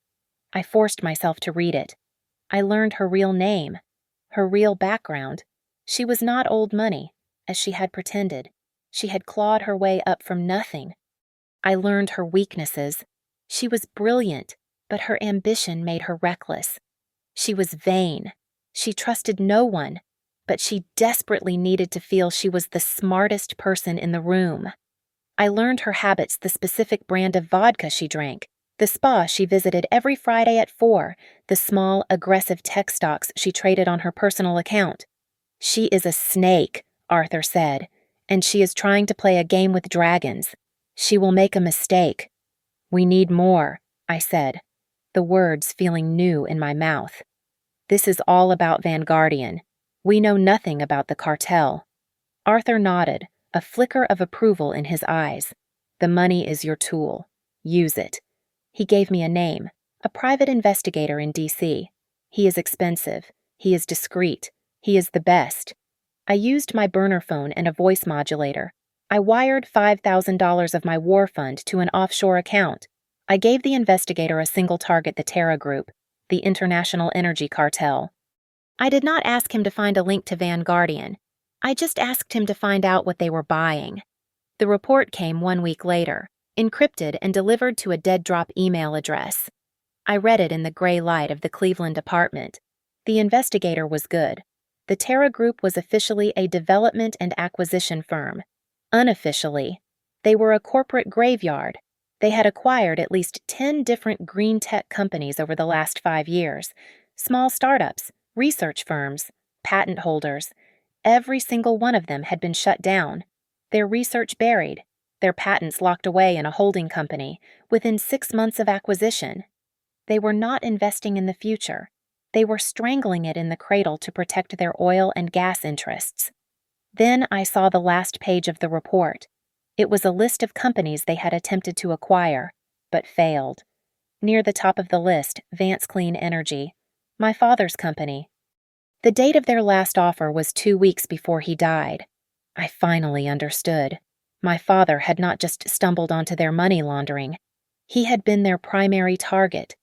I forced myself to read it. I learned her real name, her real background. She was not old money, as she had pretended. She had clawed her way up from nothing. I learned her weaknesses. She was brilliant, but her ambition made her reckless. She was vain. She trusted no one, but she desperately needed to feel she was the smartest person in the room. I learned her habits, the specific brand of vodka she drank, the spa she visited every Friday at 4, the small, aggressive tech stocks she traded on her personal account. She is a snake, Arthur said, and she is trying to play a game with dragons. She will make a mistake. We need more, I said, the words feeling new in my mouth. This is all about Vanguardian. We know nothing about the cartel. Arthur nodded, a flicker of approval in his eyes. The money is your tool. Use it. He gave me a name, a private investigator in D.C. He is expensive. He is discreet. He is the best. I used my burner phone and a voice modulator. I wired $5,000 of my war fund to an offshore account. I gave the investigator a single target, the Terra Group, the International Energy Cartel. I did not ask him to find a link to Vanguardian. I just asked him to find out what they were buying. The report came 1 week later, encrypted and delivered to a dead-drop email address. I read it in the gray light of the Cleveland apartment. The investigator was good. The Terra Group was officially a development and acquisition firm. Unofficially, they were a corporate graveyard. They had acquired at least 10 different green tech companies over the last 5 years. Small startups, research firms, patent holders. Every single one of them had been shut down, their research buried, their patents locked away in a holding company within 6 months of acquisition. They were not investing in the future. They were strangling it in the cradle to protect their oil and gas interests. Then I saw the last page of the report. It was a list of companies they had attempted to acquire, but failed. Near the top of the list, Vance Clean Energy, my father's company. The date of their last offer was 2 weeks before he died. I finally understood. My father had not just stumbled onto their money laundering. He had been their primary target.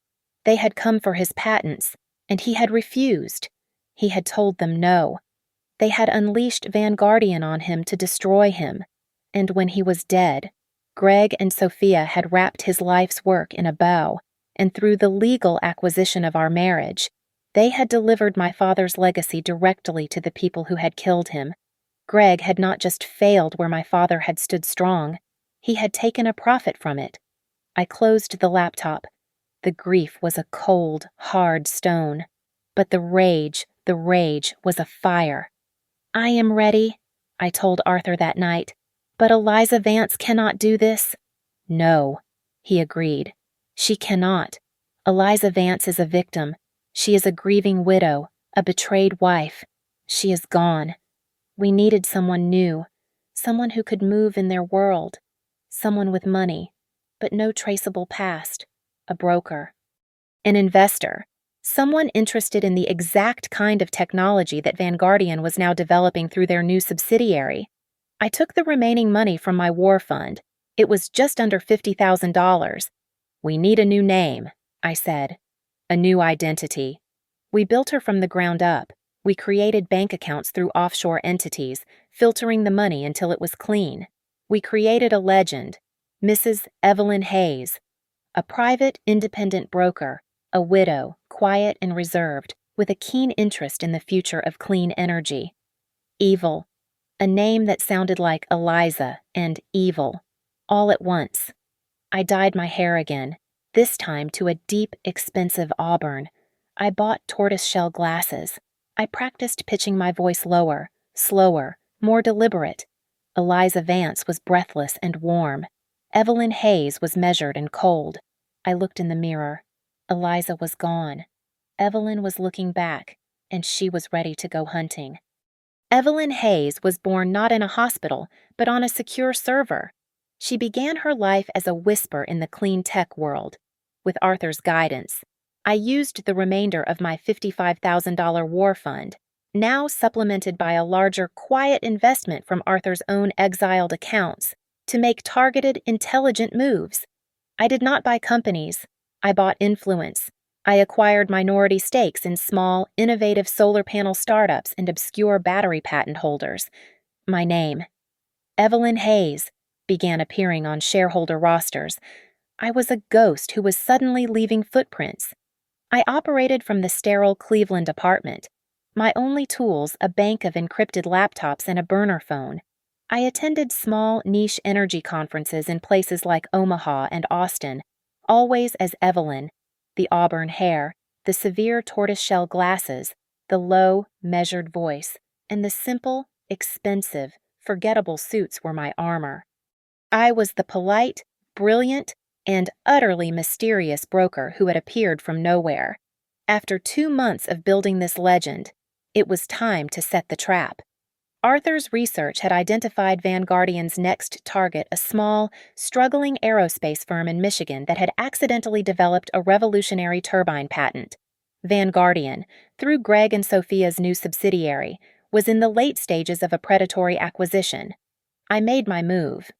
They had come for his patents, and he had refused. He had told them no. They had unleashed Vanguardian on him to destroy him. And when he was dead, Greg and Sophia had wrapped his life's work in a bow, and through the legal acquisition of our marriage, they had delivered my father's legacy directly to the people who had killed him. Greg had not just failed where my father had stood strong, he had taken a profit from it. I closed the laptop. The grief was a cold, hard stone. But the rage was a fire. I am ready, I told Arthur that night. But Eliza Vance cannot do this. No, he agreed. She cannot. Eliza Vance is a victim. She is a grieving widow, a betrayed wife. She is gone. We needed someone new, someone who could move in their world, someone with money, but no traceable past, a broker. An investor, someone interested in the exact kind of technology that Vanguardian was now developing through their new subsidiary. I took the remaining money from my war fund. It was just under $50,000. We need a new name, I said. A new identity. We built her from the ground up. We created bank accounts through offshore entities, filtering the money until it was clean. We created a legend, Mrs. Evelyn Hayes, a private, independent broker, a widow, quiet and reserved, with a keen interest in the future of clean energy. Evil, a name that sounded like Eliza and evil, all at once. I dyed my hair again, this time to a deep, expensive auburn. I bought tortoiseshell glasses. I practiced pitching my voice lower, slower, more deliberate. Eliza Vance was breathless and warm. Evelyn Hayes was measured and cold. I looked in the mirror. Eliza was gone. Evelyn was looking back, and she was ready to go hunting. Evelyn Hayes was born not in a hospital, but on a secure server. She began her life as a whisper in the clean tech world. With Arthur's guidance, I used the remainder of my $55,000 war fund, now supplemented by a larger, quiet investment from Arthur's own exiled accounts, to make targeted, intelligent moves. I did not buy companies. I bought influence. I acquired minority stakes in small, innovative solar panel startups and obscure battery patent holders. My name, Evelyn Hayes, began appearing on shareholder rosters. I was a ghost who was suddenly leaving footprints. I operated from the sterile Cleveland apartment. My only tools, a bank of encrypted laptops and a burner phone. I attended small, niche energy conferences in places like Omaha and Austin, always as Evelyn, the auburn hair, the severe tortoiseshell glasses, the low, measured voice, and the simple, expensive, forgettable suits were my armor. I was the polite, brilliant, and utterly mysterious broker who had appeared from nowhere. After 2 months of building this legend, it was time to set the trap. Arthur's research had identified Vanguardian's next target, a small, struggling aerospace firm in Michigan that had accidentally developed a revolutionary turbine patent. Vanguardian, through Greg and Sophia's new subsidiary, was in the late stages of a predatory acquisition. I made my move.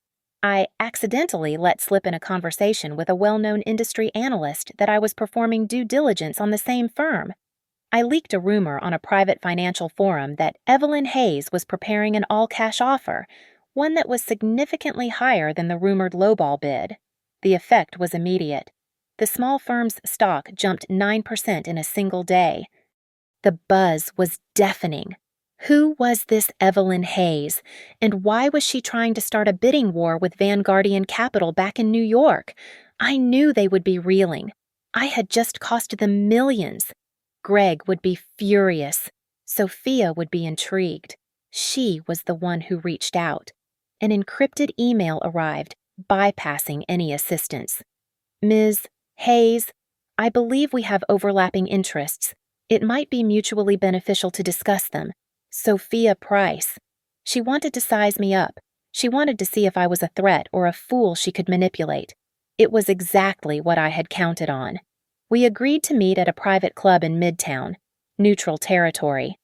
I accidentally let slip in a conversation with a well-known industry analyst that I was performing due diligence on the same firm. I leaked a rumor on a private financial forum that Evelyn Hayes was preparing an all-cash offer, one that was significantly higher than the rumored lowball bid. The effect was immediate. The small firm's stock jumped 9% in a single day. The buzz was deafening. Who was this Evelyn Hayes, and why was she trying to start a bidding war with Vanguardian Capital back in New York? I knew they would be reeling. I had just cost them millions. Greg would be furious. Sophia would be intrigued. She was the one who reached out. An encrypted email arrived, bypassing any assistance. Ms. Hayes, I believe we have overlapping interests. It might be mutually beneficial to discuss them. Sophia Price. She wanted to size me up. She wanted to see if I was a threat or a fool she could manipulate. It was exactly what I had counted on. We agreed to meet at a private club in Midtown, neutral territory.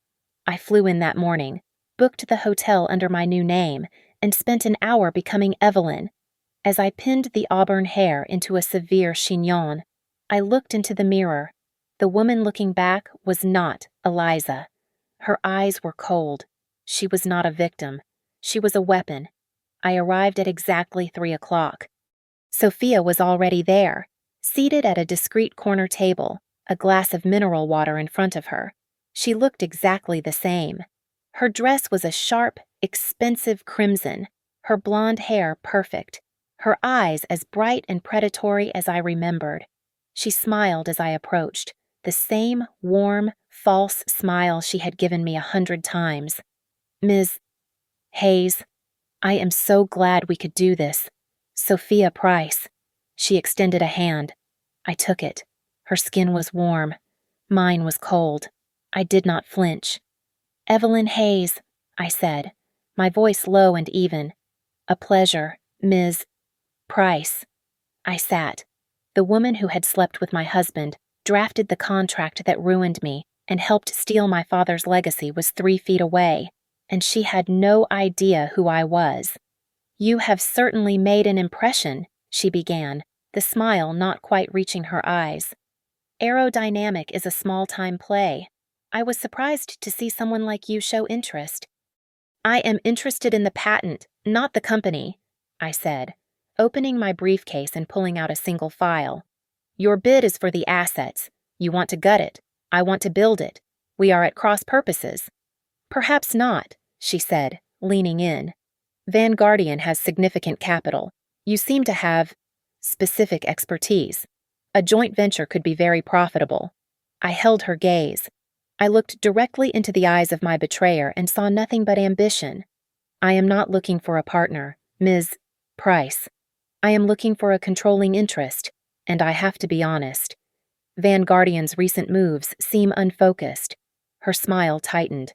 I flew in that morning, booked the hotel under my new name, and spent an hour becoming Evelyn. As I pinned the auburn hair into a severe chignon, I looked into the mirror. The woman looking back was not Eliza. Her eyes were cold. She was not a victim. She was a weapon. I arrived at exactly 3 o'clock. Sophia was already there, seated at a discreet corner table, a glass of mineral water in front of her. She looked exactly the same. Her dress was a sharp, expensive crimson, her blonde hair perfect, her eyes as bright and predatory as I remembered. She smiled as I approached, the same warm, false smile she had given me 100 times. Ms. Hayes, I am so glad we could do this. Sophia Price. She extended a hand. I took it. Her skin was warm. Mine was cold. I did not flinch. Evelyn Hayes, I said, my voice low and even. A pleasure, Ms. Price. I sat. The woman who had slept with my husband, drafted the contract that ruined me, and helped steal my father's legacy was 3 feet away, and she had no idea who I was. You have certainly made an impression, she began, the smile not quite reaching her eyes. Aerodynamic is a small-time play. I was surprised to see someone like you show interest. I am interested in the patent, not the company, I said, opening my briefcase and pulling out a single file. Your bid is for the assets. You want to gut it. I want to build it. We are at cross purposes. Perhaps not, she said, leaning in. Vanguardian has significant capital. You seem to have specific expertise. A joint venture could be very profitable. I held her gaze. I looked directly into the eyes of my betrayer and saw nothing but ambition. I am not looking for a partner, Ms. Price. I am looking for a controlling interest, and I have to be honest. Vanguardian's recent moves seem unfocused. Her smile tightened.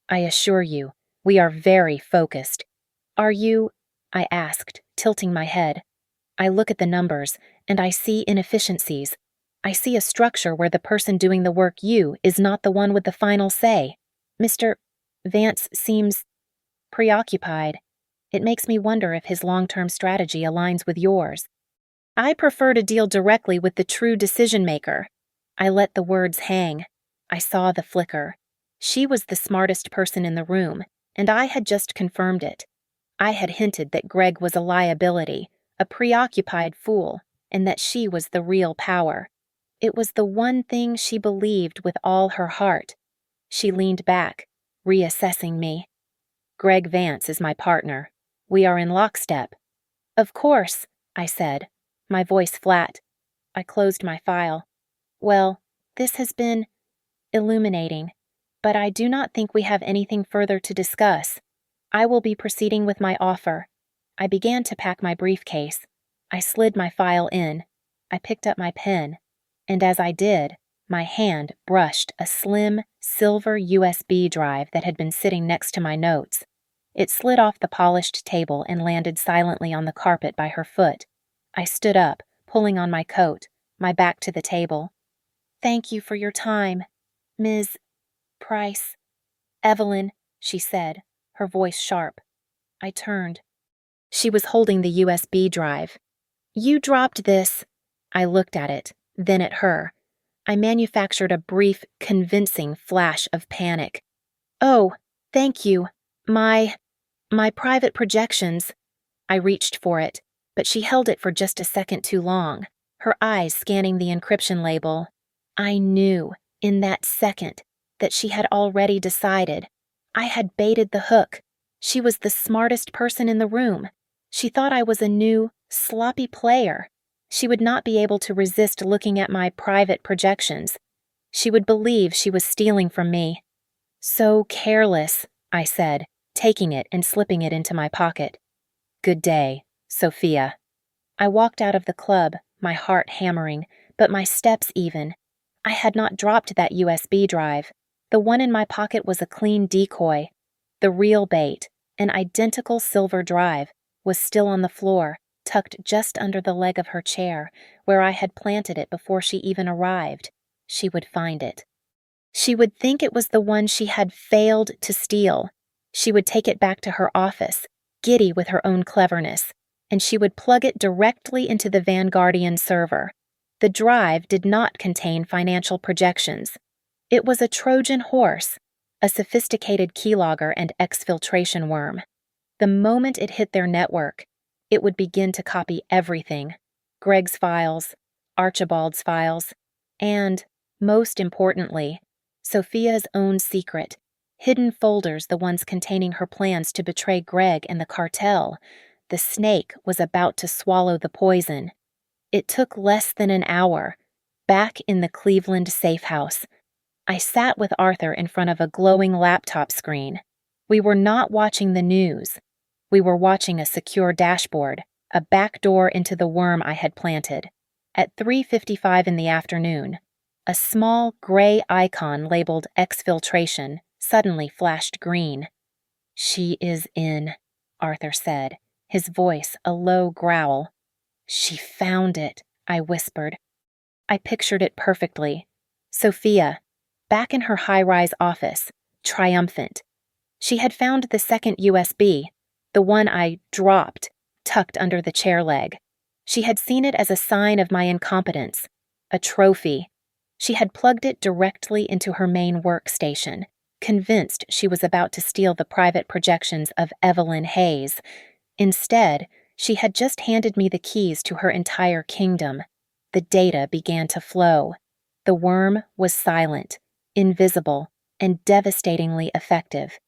I assure you, we are very focused. Are you? I asked, tilting my head. I look at the numbers, and I see inefficiencies. I see a structure where the person doing the work is not the one with the final say. Mr. Vance seems preoccupied. It makes me wonder if his long-term strategy aligns with yours. I prefer to deal directly with the true decision-maker. I let the words hang. I saw the flicker. She was the smartest person in the room, and I had just confirmed it. I had hinted that Greg was a liability, a preoccupied fool, and that she was the real power. It was the one thing she believed with all her heart. She leaned back, reassessing me. Greg Vance is my partner. We are in lockstep. Of course, I said, my voice flat. I closed my file. Well, this has been illuminating, but I do not think we have anything further to discuss. I will be proceeding with my offer. I began to pack my briefcase. I slid my file in. I picked up my pen, and as I did, my hand brushed a slim, silver USB drive that had been sitting next to my notes. It slid off the polished table and landed silently on the carpet by her foot. I stood up, pulling on my coat, my back to the table. Thank you for your time, Ms. Price. Evelyn, she said, her voice sharp. I turned. She was holding the USB drive. You dropped this. I looked at it, then at her. I manufactured a brief, convincing flash of panic. Oh, thank you. My private projections. I reached for it, but she held it for just a second too long, her eyes scanning the encryption label. I knew, in that second, that she had already decided. I had baited the hook. She was the smartest person in the room. She thought I was a new, sloppy player. She would not be able to resist looking at my private projections. She would believe she was stealing from me. So careless, I said, taking it and slipping it into my pocket. Good day, Sophia. I walked out of the club, my heart hammering, but my steps even. I had not dropped that USB drive. The one in my pocket was a clean decoy. The real bait, an identical silver drive, was still on the floor, tucked just under the leg of her chair, where I had planted it before she even arrived. She would find it. She would think it was the one she had failed to steal. She would take it back to her office, giddy with her own cleverness, and she would plug it directly into the Vanguardian server. The drive did not contain financial projections. It was a Trojan horse, a sophisticated keylogger and exfiltration worm. The moment it hit their network, it would begin to copy everything: Greg's files, Archibald's files, and, most importantly, Sophia's own secret, hidden folders, the ones containing her plans to betray Greg and the cartel. The snake was about to swallow the poison. It took less than an hour. Back in the Cleveland safe house, I sat with Arthur in front of a glowing laptop screen. We were not watching the news. We were watching a secure dashboard, a back door into the worm I had planted. At 3:55 in the afternoon, a small gray icon labeled exfiltration suddenly flashed green. "She is in," Arthur said, his voice a low growl. "She found it," I whispered. I pictured it perfectly. Sophia, back in her high-rise office, triumphant. She had found the second USB, the one I dropped, tucked under the chair leg. She had seen it as a sign of my incompetence, a trophy. She had plugged it directly into her main workstation, convinced she was about to steal the private projections of Evelyn Hayes. Instead, she had just handed me the keys to her entire kingdom. The data began to flow. The worm was silent, invisible, and devastatingly effective.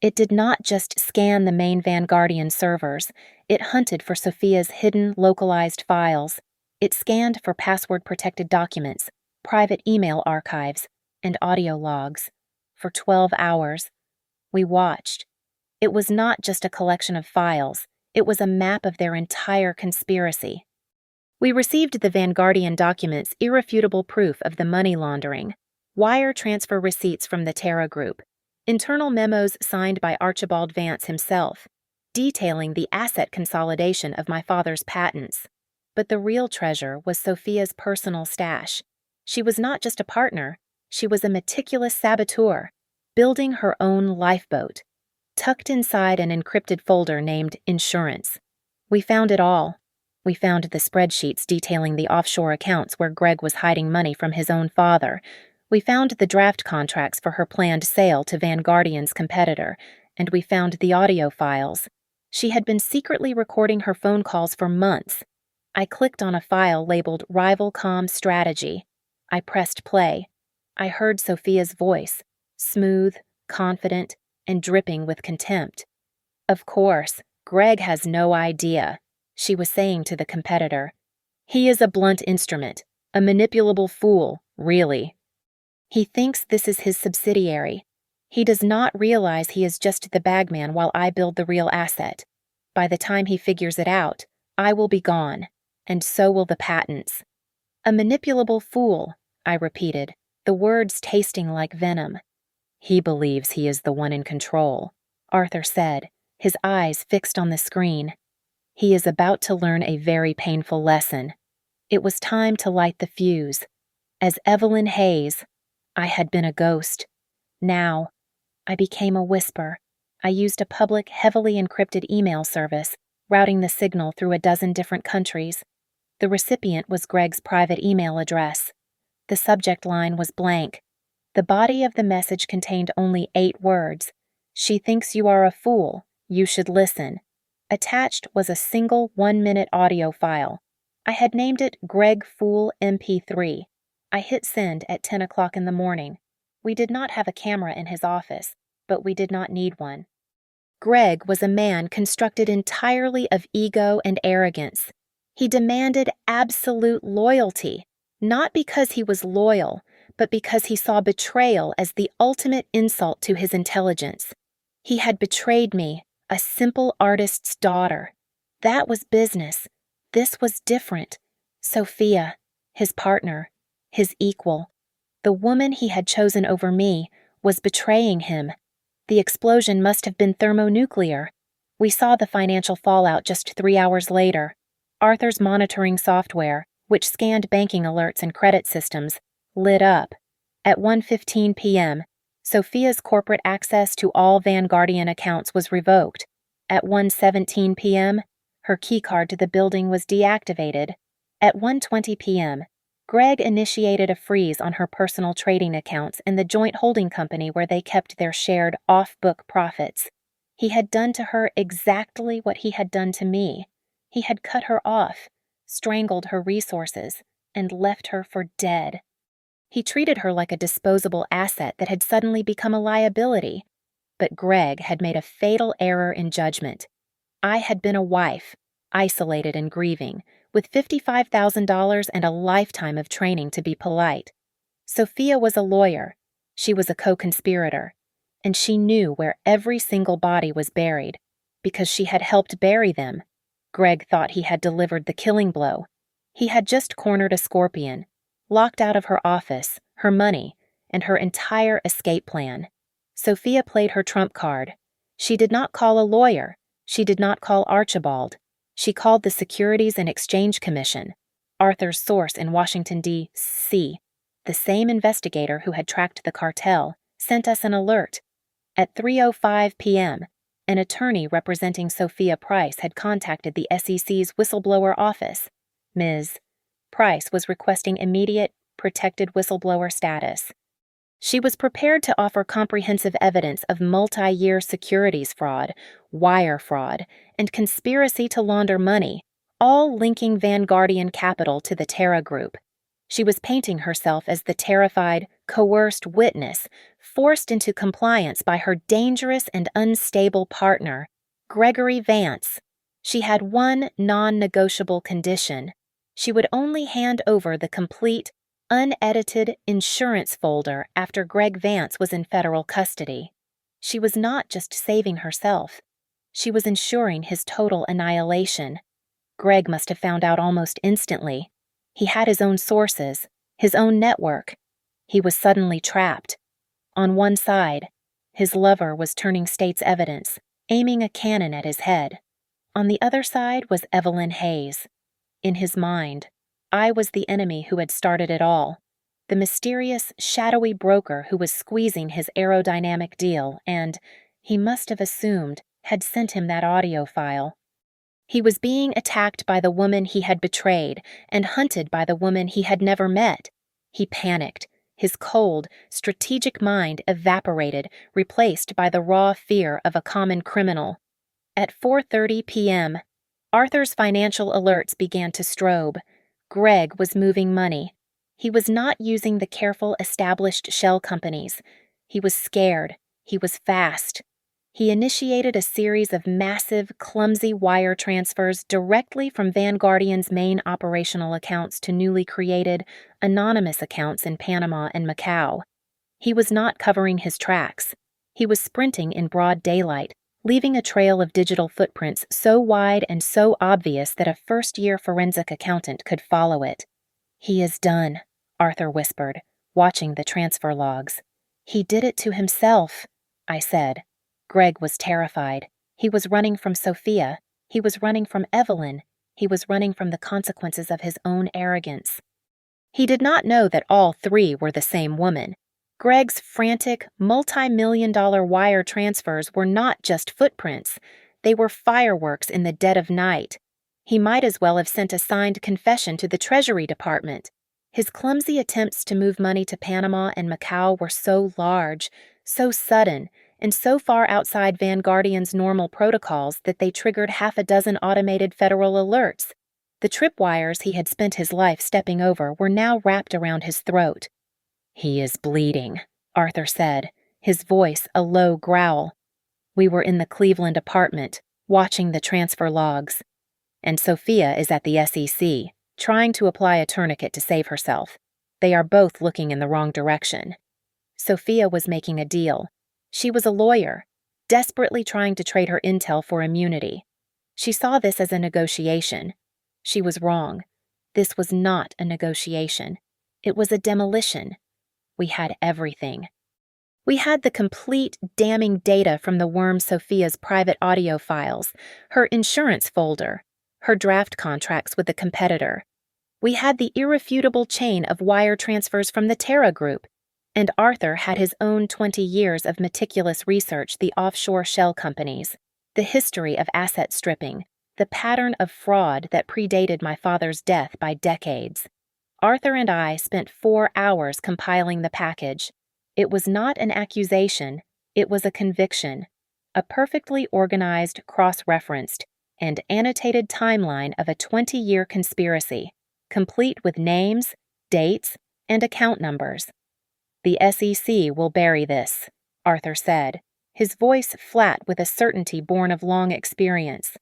It did not just scan the main Vanguardian servers, it hunted for Sophia's hidden, localized files. It scanned for password-protected documents, private email archives, and audio logs. For 12 hours. We watched. It was not just a collection of files, it was a map of their entire conspiracy. We received the Vanguardian documents irrefutable proof of the money laundering, wire transfer receipts from the Terra Group, internal memos signed by Archibald Vance himself, detailing the asset consolidation of my father's patents. But the real treasure was Sophia's personal stash. She was not just a partner, she was a meticulous saboteur, building her own lifeboat, tucked inside an encrypted folder named Insurance. We found it all. We found the spreadsheets detailing the offshore accounts where Greg was hiding money from his own father. We found the draft contracts for her planned sale to Vanguardian's competitor, and we found the audio files. She had been secretly recording her phone calls for months. I clicked on a file labeled Rival Com Strategy. I pressed play. I heard Sophia's voice, smooth, confident, and dripping with contempt. "Of course, Greg has no idea," she was saying to the competitor. "He is a blunt instrument, a manipulable fool, really. He thinks this is his subsidiary. He does not realize he is just the bagman while I build the real asset. By the time he figures it out, I will be gone, and so will the patents." "A manipulable fool," I repeated, the words tasting like venom. "He believes he is the one in control," Arthur said, his eyes fixed on the screen. "He is about to learn a very painful lesson." It was time to light the fuse. As Evelyn Hayes, I had been a ghost. Now, I became a whisper. I used a public, heavily encrypted email service, routing the signal through a dozen different countries. The recipient was Greg's private email address. The subject line was blank. The body of the message contained only 8 words. "She thinks you are a fool. You should listen." Attached was a single 1-minute audio file. I had named it Greg Fool MP3. I hit send at 10 o'clock in the morning. We did not have a camera in his office, but we did not need one. Greg was a man constructed entirely of ego and arrogance. He demanded absolute loyalty, not because he was loyal, but because he saw betrayal as the ultimate insult to his intelligence. He had betrayed me, a simple artist's daughter. That was business. This was different. Sophia, his partner, his equal, the woman he had chosen over me, was betraying him. The explosion must have been thermonuclear. We saw the financial fallout just 3 hours later. Arthur's monitoring software, which scanned banking alerts and credit systems, lit up. At 1:15 p.m., Sophia's corporate access to all Vanguardian accounts was revoked. At 1:17 p.m., her keycard to the building was deactivated. At 1:20 p.m., Greg initiated a freeze on her personal trading accounts in the joint holding company where they kept their shared off-book profits. He had done to her exactly what he had done to me. He had cut her off, strangled her resources, and left her for dead. He treated her like a disposable asset that had suddenly become a liability. But Greg had made a fatal error in judgment. I had been a wife, isolated and grieving, with $55,000 and a lifetime of training to be polite. Sophia was a lawyer. She was a co-conspirator. and she knew where every single body was buried, because she had helped bury them. Greg thought he had delivered the killing blow. He had just cornered a scorpion, locked out of her office, her money, and her entire escape plan. Sophia played her trump card. She did not call a lawyer. She did not call Archibald. She called the Securities and Exchange Commission, Arthur's source in Washington, D.C. The same investigator who had tracked the cartel sent us an alert. At 3:05 p.m., an attorney representing Sophia Price had contacted the SEC's whistleblower office. Ms. Price was requesting immediate, protected whistleblower status. She was prepared to offer comprehensive evidence of multi-year securities fraud, wire fraud, and conspiracy to launder money, all linking Vanguardian Capital to the Terra Group. She was painting herself as the terrified, coerced witness, forced into compliance by her dangerous and unstable partner, Gregory Vance. She had one non-negotiable condition. She would only hand over the complete, unedited insurance folder after Greg Vance was in federal custody. She was not just saving herself. She was ensuring his total annihilation. Greg must have found out almost instantly. He had his own sources, his own network. He was suddenly trapped. On one side, his lover was turning state's evidence, aiming a cannon at his head. On the other side was Evelyn Hayes. In his mind, I was the enemy who had started it all, the mysterious, shadowy broker who was squeezing his aerodynamic deal and, he must have assumed, had sent him that audio file. He was being attacked by the woman he had betrayed and hunted by the woman he had never met. He panicked. His cold, strategic mind evaporated, replaced by the raw fear of a common criminal. At 4:30 p.m., Arthur's financial alerts began to strobe. Greg was moving money. He was not using the careful, established shell companies. He was scared. He was fast. He initiated a series of massive, clumsy wire transfers directly from Vanguardian's main operational accounts to newly created, anonymous accounts in Panama and Macau. He was not covering his tracks. He was sprinting in broad daylight, leaving a trail of digital footprints so wide and so obvious that a first-year forensic accountant could follow it. "He is done," Arthur whispered, watching the transfer logs. "He did it to himself," I said. Greg was terrified. He was running from Sophia. He was running from Evelyn. He was running from the consequences of his own arrogance. He did not know that all three were the same woman. Greg's frantic, multi-million-dollar wire transfers were not just footprints. They were fireworks in the dead of night. He might as well have sent a signed confession to the Treasury Department. His clumsy attempts to move money to Panama and Macau were so large, so sudden, and so far outside Vanguardian's normal protocols that they triggered half a dozen automated federal alerts. The tripwires he had spent his life stepping over were now wrapped around his throat. "He is bleeding," Arthur said, his voice a low growl. We were in the Cleveland apartment, watching the transfer logs. And Sophia is at the SEC, trying to apply a tourniquet to save herself. They are both looking in the wrong direction. Sophia was making a deal. She was a lawyer, desperately trying to trade her intel for immunity. She saw this as a negotiation. She was wrong. This was not a negotiation. It was a demolition. We had everything. We had the complete, damning data from the worm Sophia's private audio files, her insurance folder, her draft contracts with the competitor. We had the irrefutable chain of wire transfers from the Terra Group, and Arthur had his own 20 years of meticulous research, the offshore shell companies, the history of asset stripping, the pattern of fraud that predated my father's death by decades. Arthur and I spent 4 hours compiling the package. It was not an accusation, it was a conviction, a perfectly organized, cross-referenced, and annotated timeline of a 20-year conspiracy, complete with names, dates, and account numbers. "The SEC will bury this," Arthur said, his voice flat with a certainty born of long experience.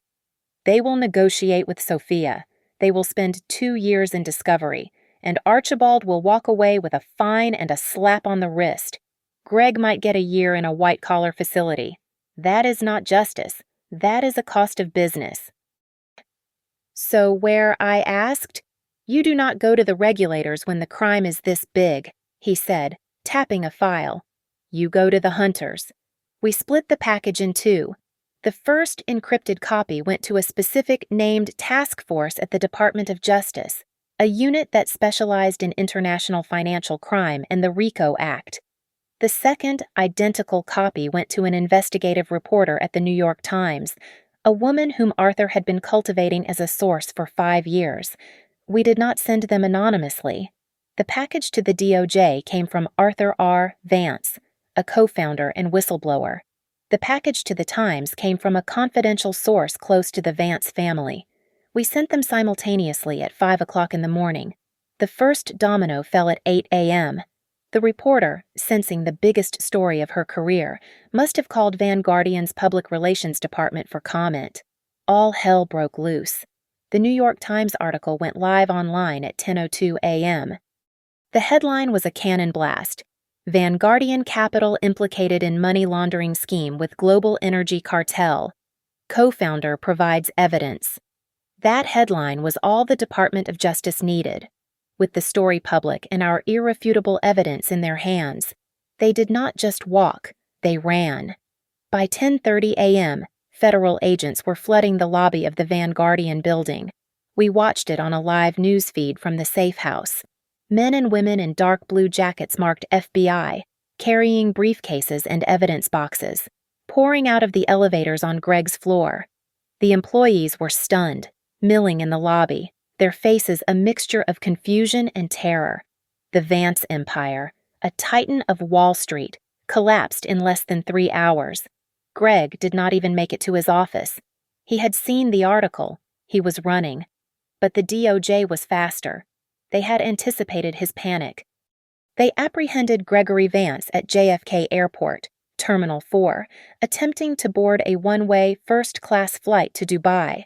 "They will negotiate with Sophia. They will spend 2 years in discovery, and Archibald will walk away with a fine and a slap on the wrist. Greg might get a year in a white-collar facility. That is not justice. That is a cost of business. So where I asked, "You do not go to the regulators when the crime is this big," he said, tapping a file. "You go to the hunters." We split the package in two. The first encrypted copy went to a specific named task force at the Department of Justice, a unit that specialized in international financial crime and the RICO Act. The second, identical copy went to an investigative reporter at the New York Times, a woman whom Arthur had been cultivating as a source for 5 years. We did not send them anonymously. The package to the DOJ came from Arthur R. Vance, a co-founder and whistleblower. The package to the Times came from a confidential source close to the Vance family. We sent them simultaneously at 5 o'clock in the morning. The first domino fell at 8 a.m. The reporter, sensing the biggest story of her career, must have called Vanguardian's public relations department for comment. All hell broke loose. The New York Times article went live online at 10:02 a.m. The headline was a cannon blast. Vanguardian Capital implicated in money laundering scheme with global energy cartel. Co-founder provides evidence. That headline was all the Department of Justice needed. With the story public and our irrefutable evidence in their hands, they did not just walk, they ran. By 10:30 a.m., federal agents were flooding the lobby of the Vanguardian building. We watched it on a live news feed from the safe house. Men and women in dark blue jackets marked FBI, carrying briefcases and evidence boxes, pouring out of the elevators on Greg's floor. The employees were stunned, milling in the lobby, their faces a mixture of confusion and terror. The Vance Empire, a titan of Wall Street, collapsed in less than 3 hours. Greg did not even make it to his office. He had seen the article. He was running. But the DOJ was faster. They had anticipated his panic. They apprehended Gregory Vance at JFK Airport, Terminal 4, attempting to board a one-way first-class flight to Dubai.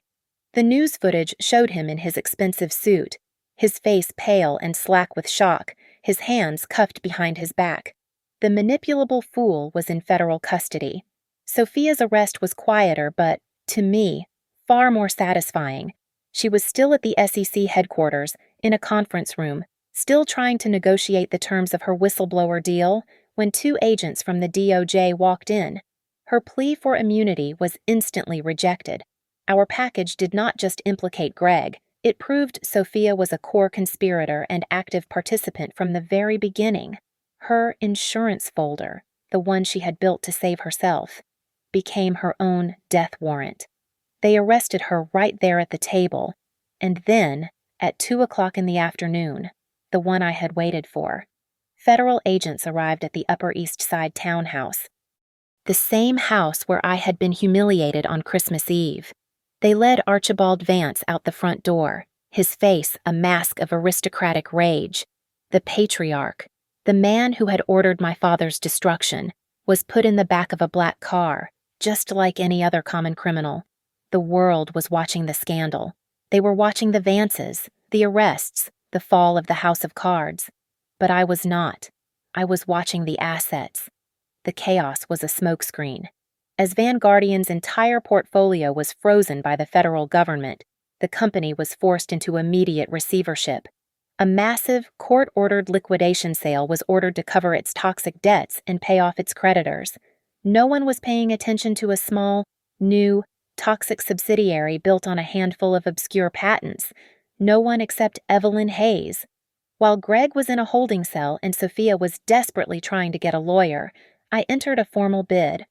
The news footage showed him in his expensive suit, his face pale and slack with shock, his hands cuffed behind his back. The manipulable fool was in federal custody. Sophia's arrest was quieter but, to me, far more satisfying. She was still at the SEC headquarters, in a conference room, still trying to negotiate the terms of her whistleblower deal, when 2 agents from the DOJ walked in. Her plea for immunity was instantly rejected. Our package did not just implicate Greg, it proved Sophia was a core conspirator and active participant from the very beginning. Her insurance folder, the one she had built to save herself, became her own death warrant. They arrested her right there at the table, and then, at 2 o'clock in the afternoon, the one I had waited for, federal agents arrived at the Upper East Side townhouse, the same house where I had been humiliated on Christmas Eve. They led Archibald Vance out the front door, his face a mask of aristocratic rage. The patriarch, the man who had ordered my father's destruction, was put in the back of a black car, just like any other common criminal. The world was watching the scandal. They were watching the Vances, the arrests, the fall of the House of Cards. But I was not. I was watching the assets. The chaos was a smokescreen. As Vanguardian's entire portfolio was frozen by the federal government, the company was forced into immediate receivership. A massive, court-ordered liquidation sale was ordered to cover its toxic debts and pay off its creditors. No one was paying attention to a small, new, toxic subsidiary built on a handful of obscure patents. No one except Evelyn Hayes. While Greg was in a holding cell and Sophia was desperately trying to get a lawyer, I entered a formal bid.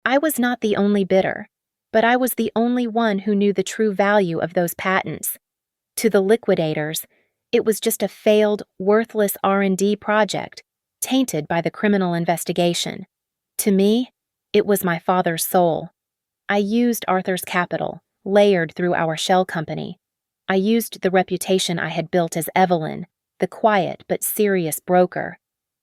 I was not the only bidder, but I was the only one who knew the true value of those patents. To the liquidators, it was just a failed, worthless R&D project, tainted by the criminal investigation. To me, it was my father's soul. I used Arthur's capital, layered through our shell company. I used the reputation I had built as Evelyn, the quiet but serious broker.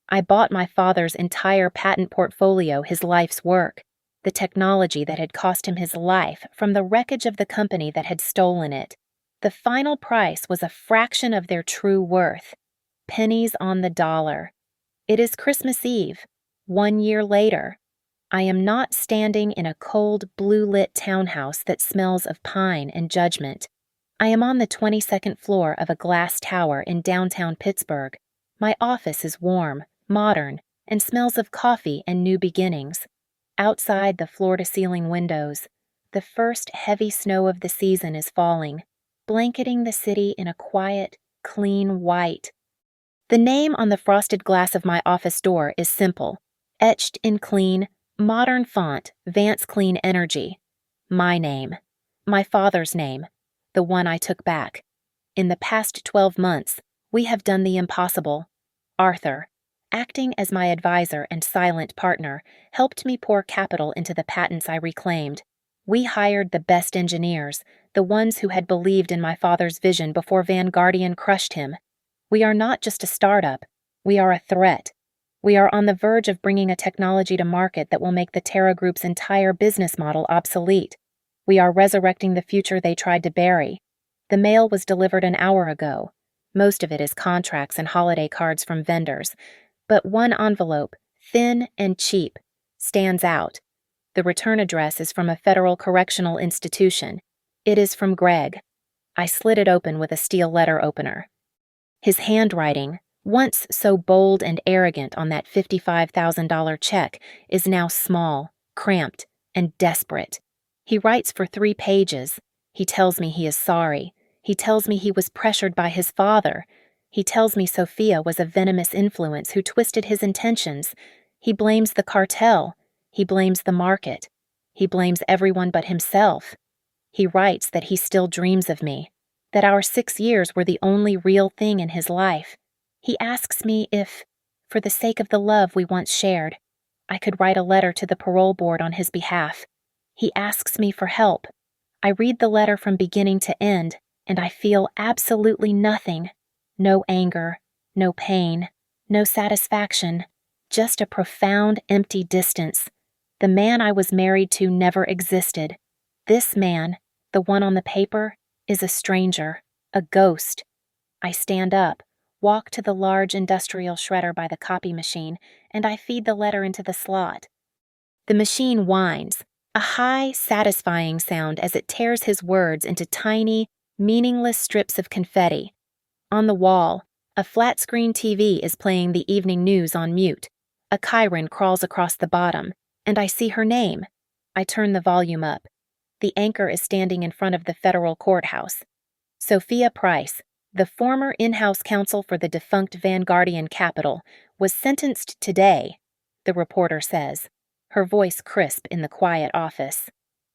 I bought my father's entire patent portfolio, his life's work, the technology that had cost him his life from the wreckage of the company that had stolen it. The final price was a fraction of their true worth. Pennies on the dollar. It is Christmas Eve. 1 year later, I am not standing in a cold, blue-lit townhouse that smells of pine and judgment. I am on the 22nd floor of a glass tower in downtown Pittsburgh. My office is warm, modern, and smells of coffee and new beginnings. Outside the floor-to-ceiling windows, the first heavy snow of the season is falling, blanketing the city in a quiet, clean white. The name on the frosted glass of my office door is simple, etched in clean, modern font, Vance Clean Energy. My name. My father's name. The one I took back. In the past 12 months, we have done the impossible. Arthur, acting as my advisor and silent partner, helped me pour capital into the patents I reclaimed. We hired the best engineers, the ones who had believed in my father's vision before Vanguardian crushed him. We are not just a startup, we are a threat. We are on the verge of bringing a technology to market that will make the Terra Group's entire business model obsolete. We are resurrecting the future they tried to bury. The mail was delivered an hour ago. Most of it is contracts and holiday cards from vendors, but one envelope, thin and cheap, stands out. The return address is from a federal correctional institution. It is from Greg. I slid it open with a steel letter opener. His handwriting, once so bold and arrogant on that $55,000 check, is now small, cramped, and desperate. He writes for 3 pages. He tells me he is sorry. He tells me he was pressured by his father. He tells me Sophia was a venomous influence who twisted his intentions. He blames the cartel. He blames the market. He blames everyone but himself. He writes that he still dreams of me, that our 6 years were the only real thing in his life. He asks me if, for the sake of the love we once shared, I could write a letter to the parole board on his behalf. He asks me for help. I read the letter from beginning to end, and I feel absolutely nothing. No anger, no pain, no satisfaction, just a profound, empty distance. The man I was married to never existed. This man, the one on the paper, is a stranger, a ghost. I stand up, walk to the large industrial shredder by the copy machine, and I feed the letter into the slot. The machine whines, a high, satisfying sound as it tears his words into tiny, meaningless strips of confetti. On the wall, a flat-screen TV is playing the evening news on mute. A Chiron crawls across the bottom, and I see her name. I turn the volume up. The anchor is standing in front of the federal courthouse. Sophia Price, the former in-house counsel for the defunct Vanguardian Capital, was sentenced today, the reporter says, her voice crisp in the quiet office.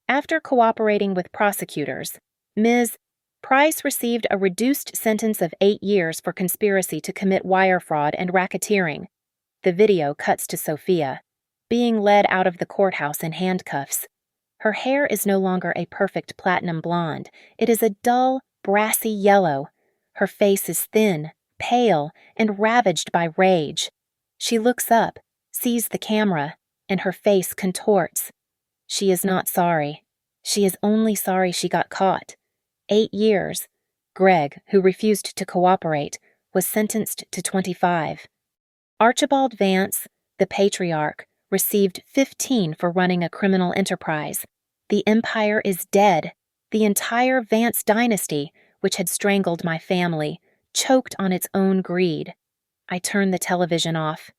After cooperating with prosecutors, Ms. Price received a reduced sentence of 8 years for conspiracy to commit wire fraud and racketeering. The video cuts to Sophia, being led out of the courthouse in handcuffs. Her hair is no longer a perfect platinum blonde. It is a dull, brassy yellow. Her face is thin, pale, and ravaged by rage. She looks up, sees the camera, and her face contorts. She is not sorry. She is only sorry she got caught. 8 years. Greg, who refused to cooperate, was sentenced to 25. Archibald Vance, the patriarch, received 15 for running a criminal enterprise. The empire is dead. The entire Vance dynasty, which had strangled my family, choked on its own greed. I turn the television off.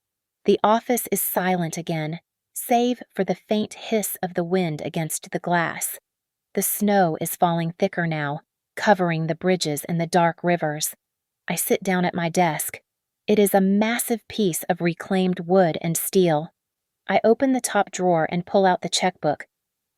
The office is silent again, save for the faint hiss of the wind against the glass. The snow is falling thicker now, covering the bridges and the dark rivers. I sit down at my desk. It is a massive piece of reclaimed wood and steel. I open the top drawer and pull out the checkbook.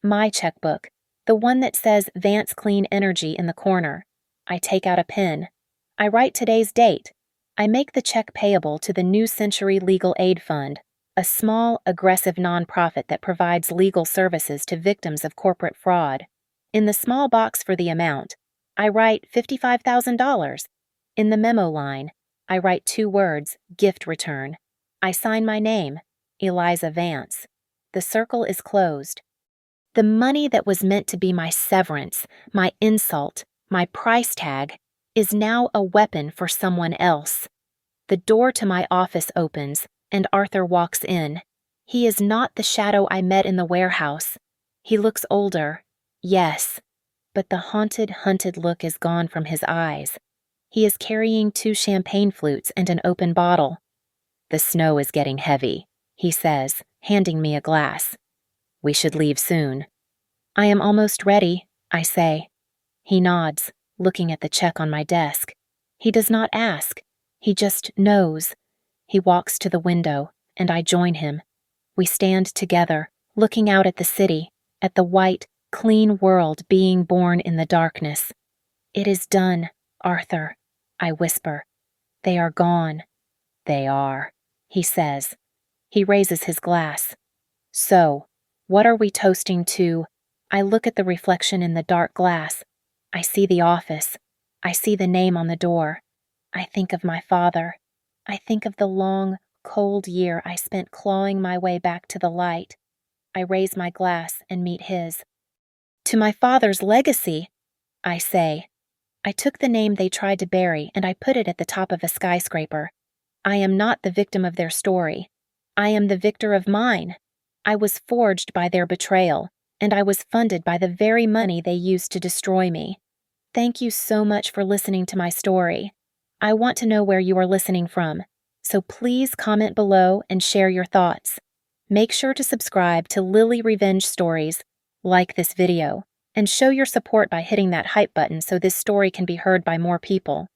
My checkbook, the one that says Vance Clean Energy in the corner. I take out a pen. I write today's date. I make the check payable to the New Century Legal Aid Fund, a small, aggressive nonprofit that provides legal services to victims of corporate fraud. In the small box for the amount, I write $55,000. In the memo line, I write 2 words, gift return. I sign my name, Eliza Vance. The circle is closed. The money that was meant to be my severance, my insult, my price tag, is now a weapon for someone else. The door to my office opens, and Arthur walks in. He is not the shadow I met in the warehouse. He looks older, yes, but the hunted look is gone from his eyes. He is carrying 2 champagne flutes and an open bottle. "The snow is getting heavy," he says, handing me a glass. "We should leave soon." "I am almost ready," I say. He nods, looking at the check on my desk. He does not ask. He just knows. He walks to the window, and I join him. We stand together, looking out at the city, at the white, clean world being born in the darkness. "It is done, Arthur," I whisper. "They are gone." "They are," he says. He raises his glass. "So, what are we toasting to?" I look at the reflection in the dark glass. I see the office. I see the name on the door. I think of my father. I think of the long, cold year I spent clawing my way back to the light. I raise my glass and meet his. "To my father's legacy," I say. I took the name they tried to bury and I put it at the top of a skyscraper. I am not the victim of their story. I am the victor of mine. I was forged by their betrayal, and I was funded by the very money they used to destroy me. Thank you so much for listening to my story. I want to know where you are listening from, so please comment below and share your thoughts. Make sure to subscribe to Lily Revenge Stories, like this video, and show your support by hitting that hype button so this story can be heard by more people.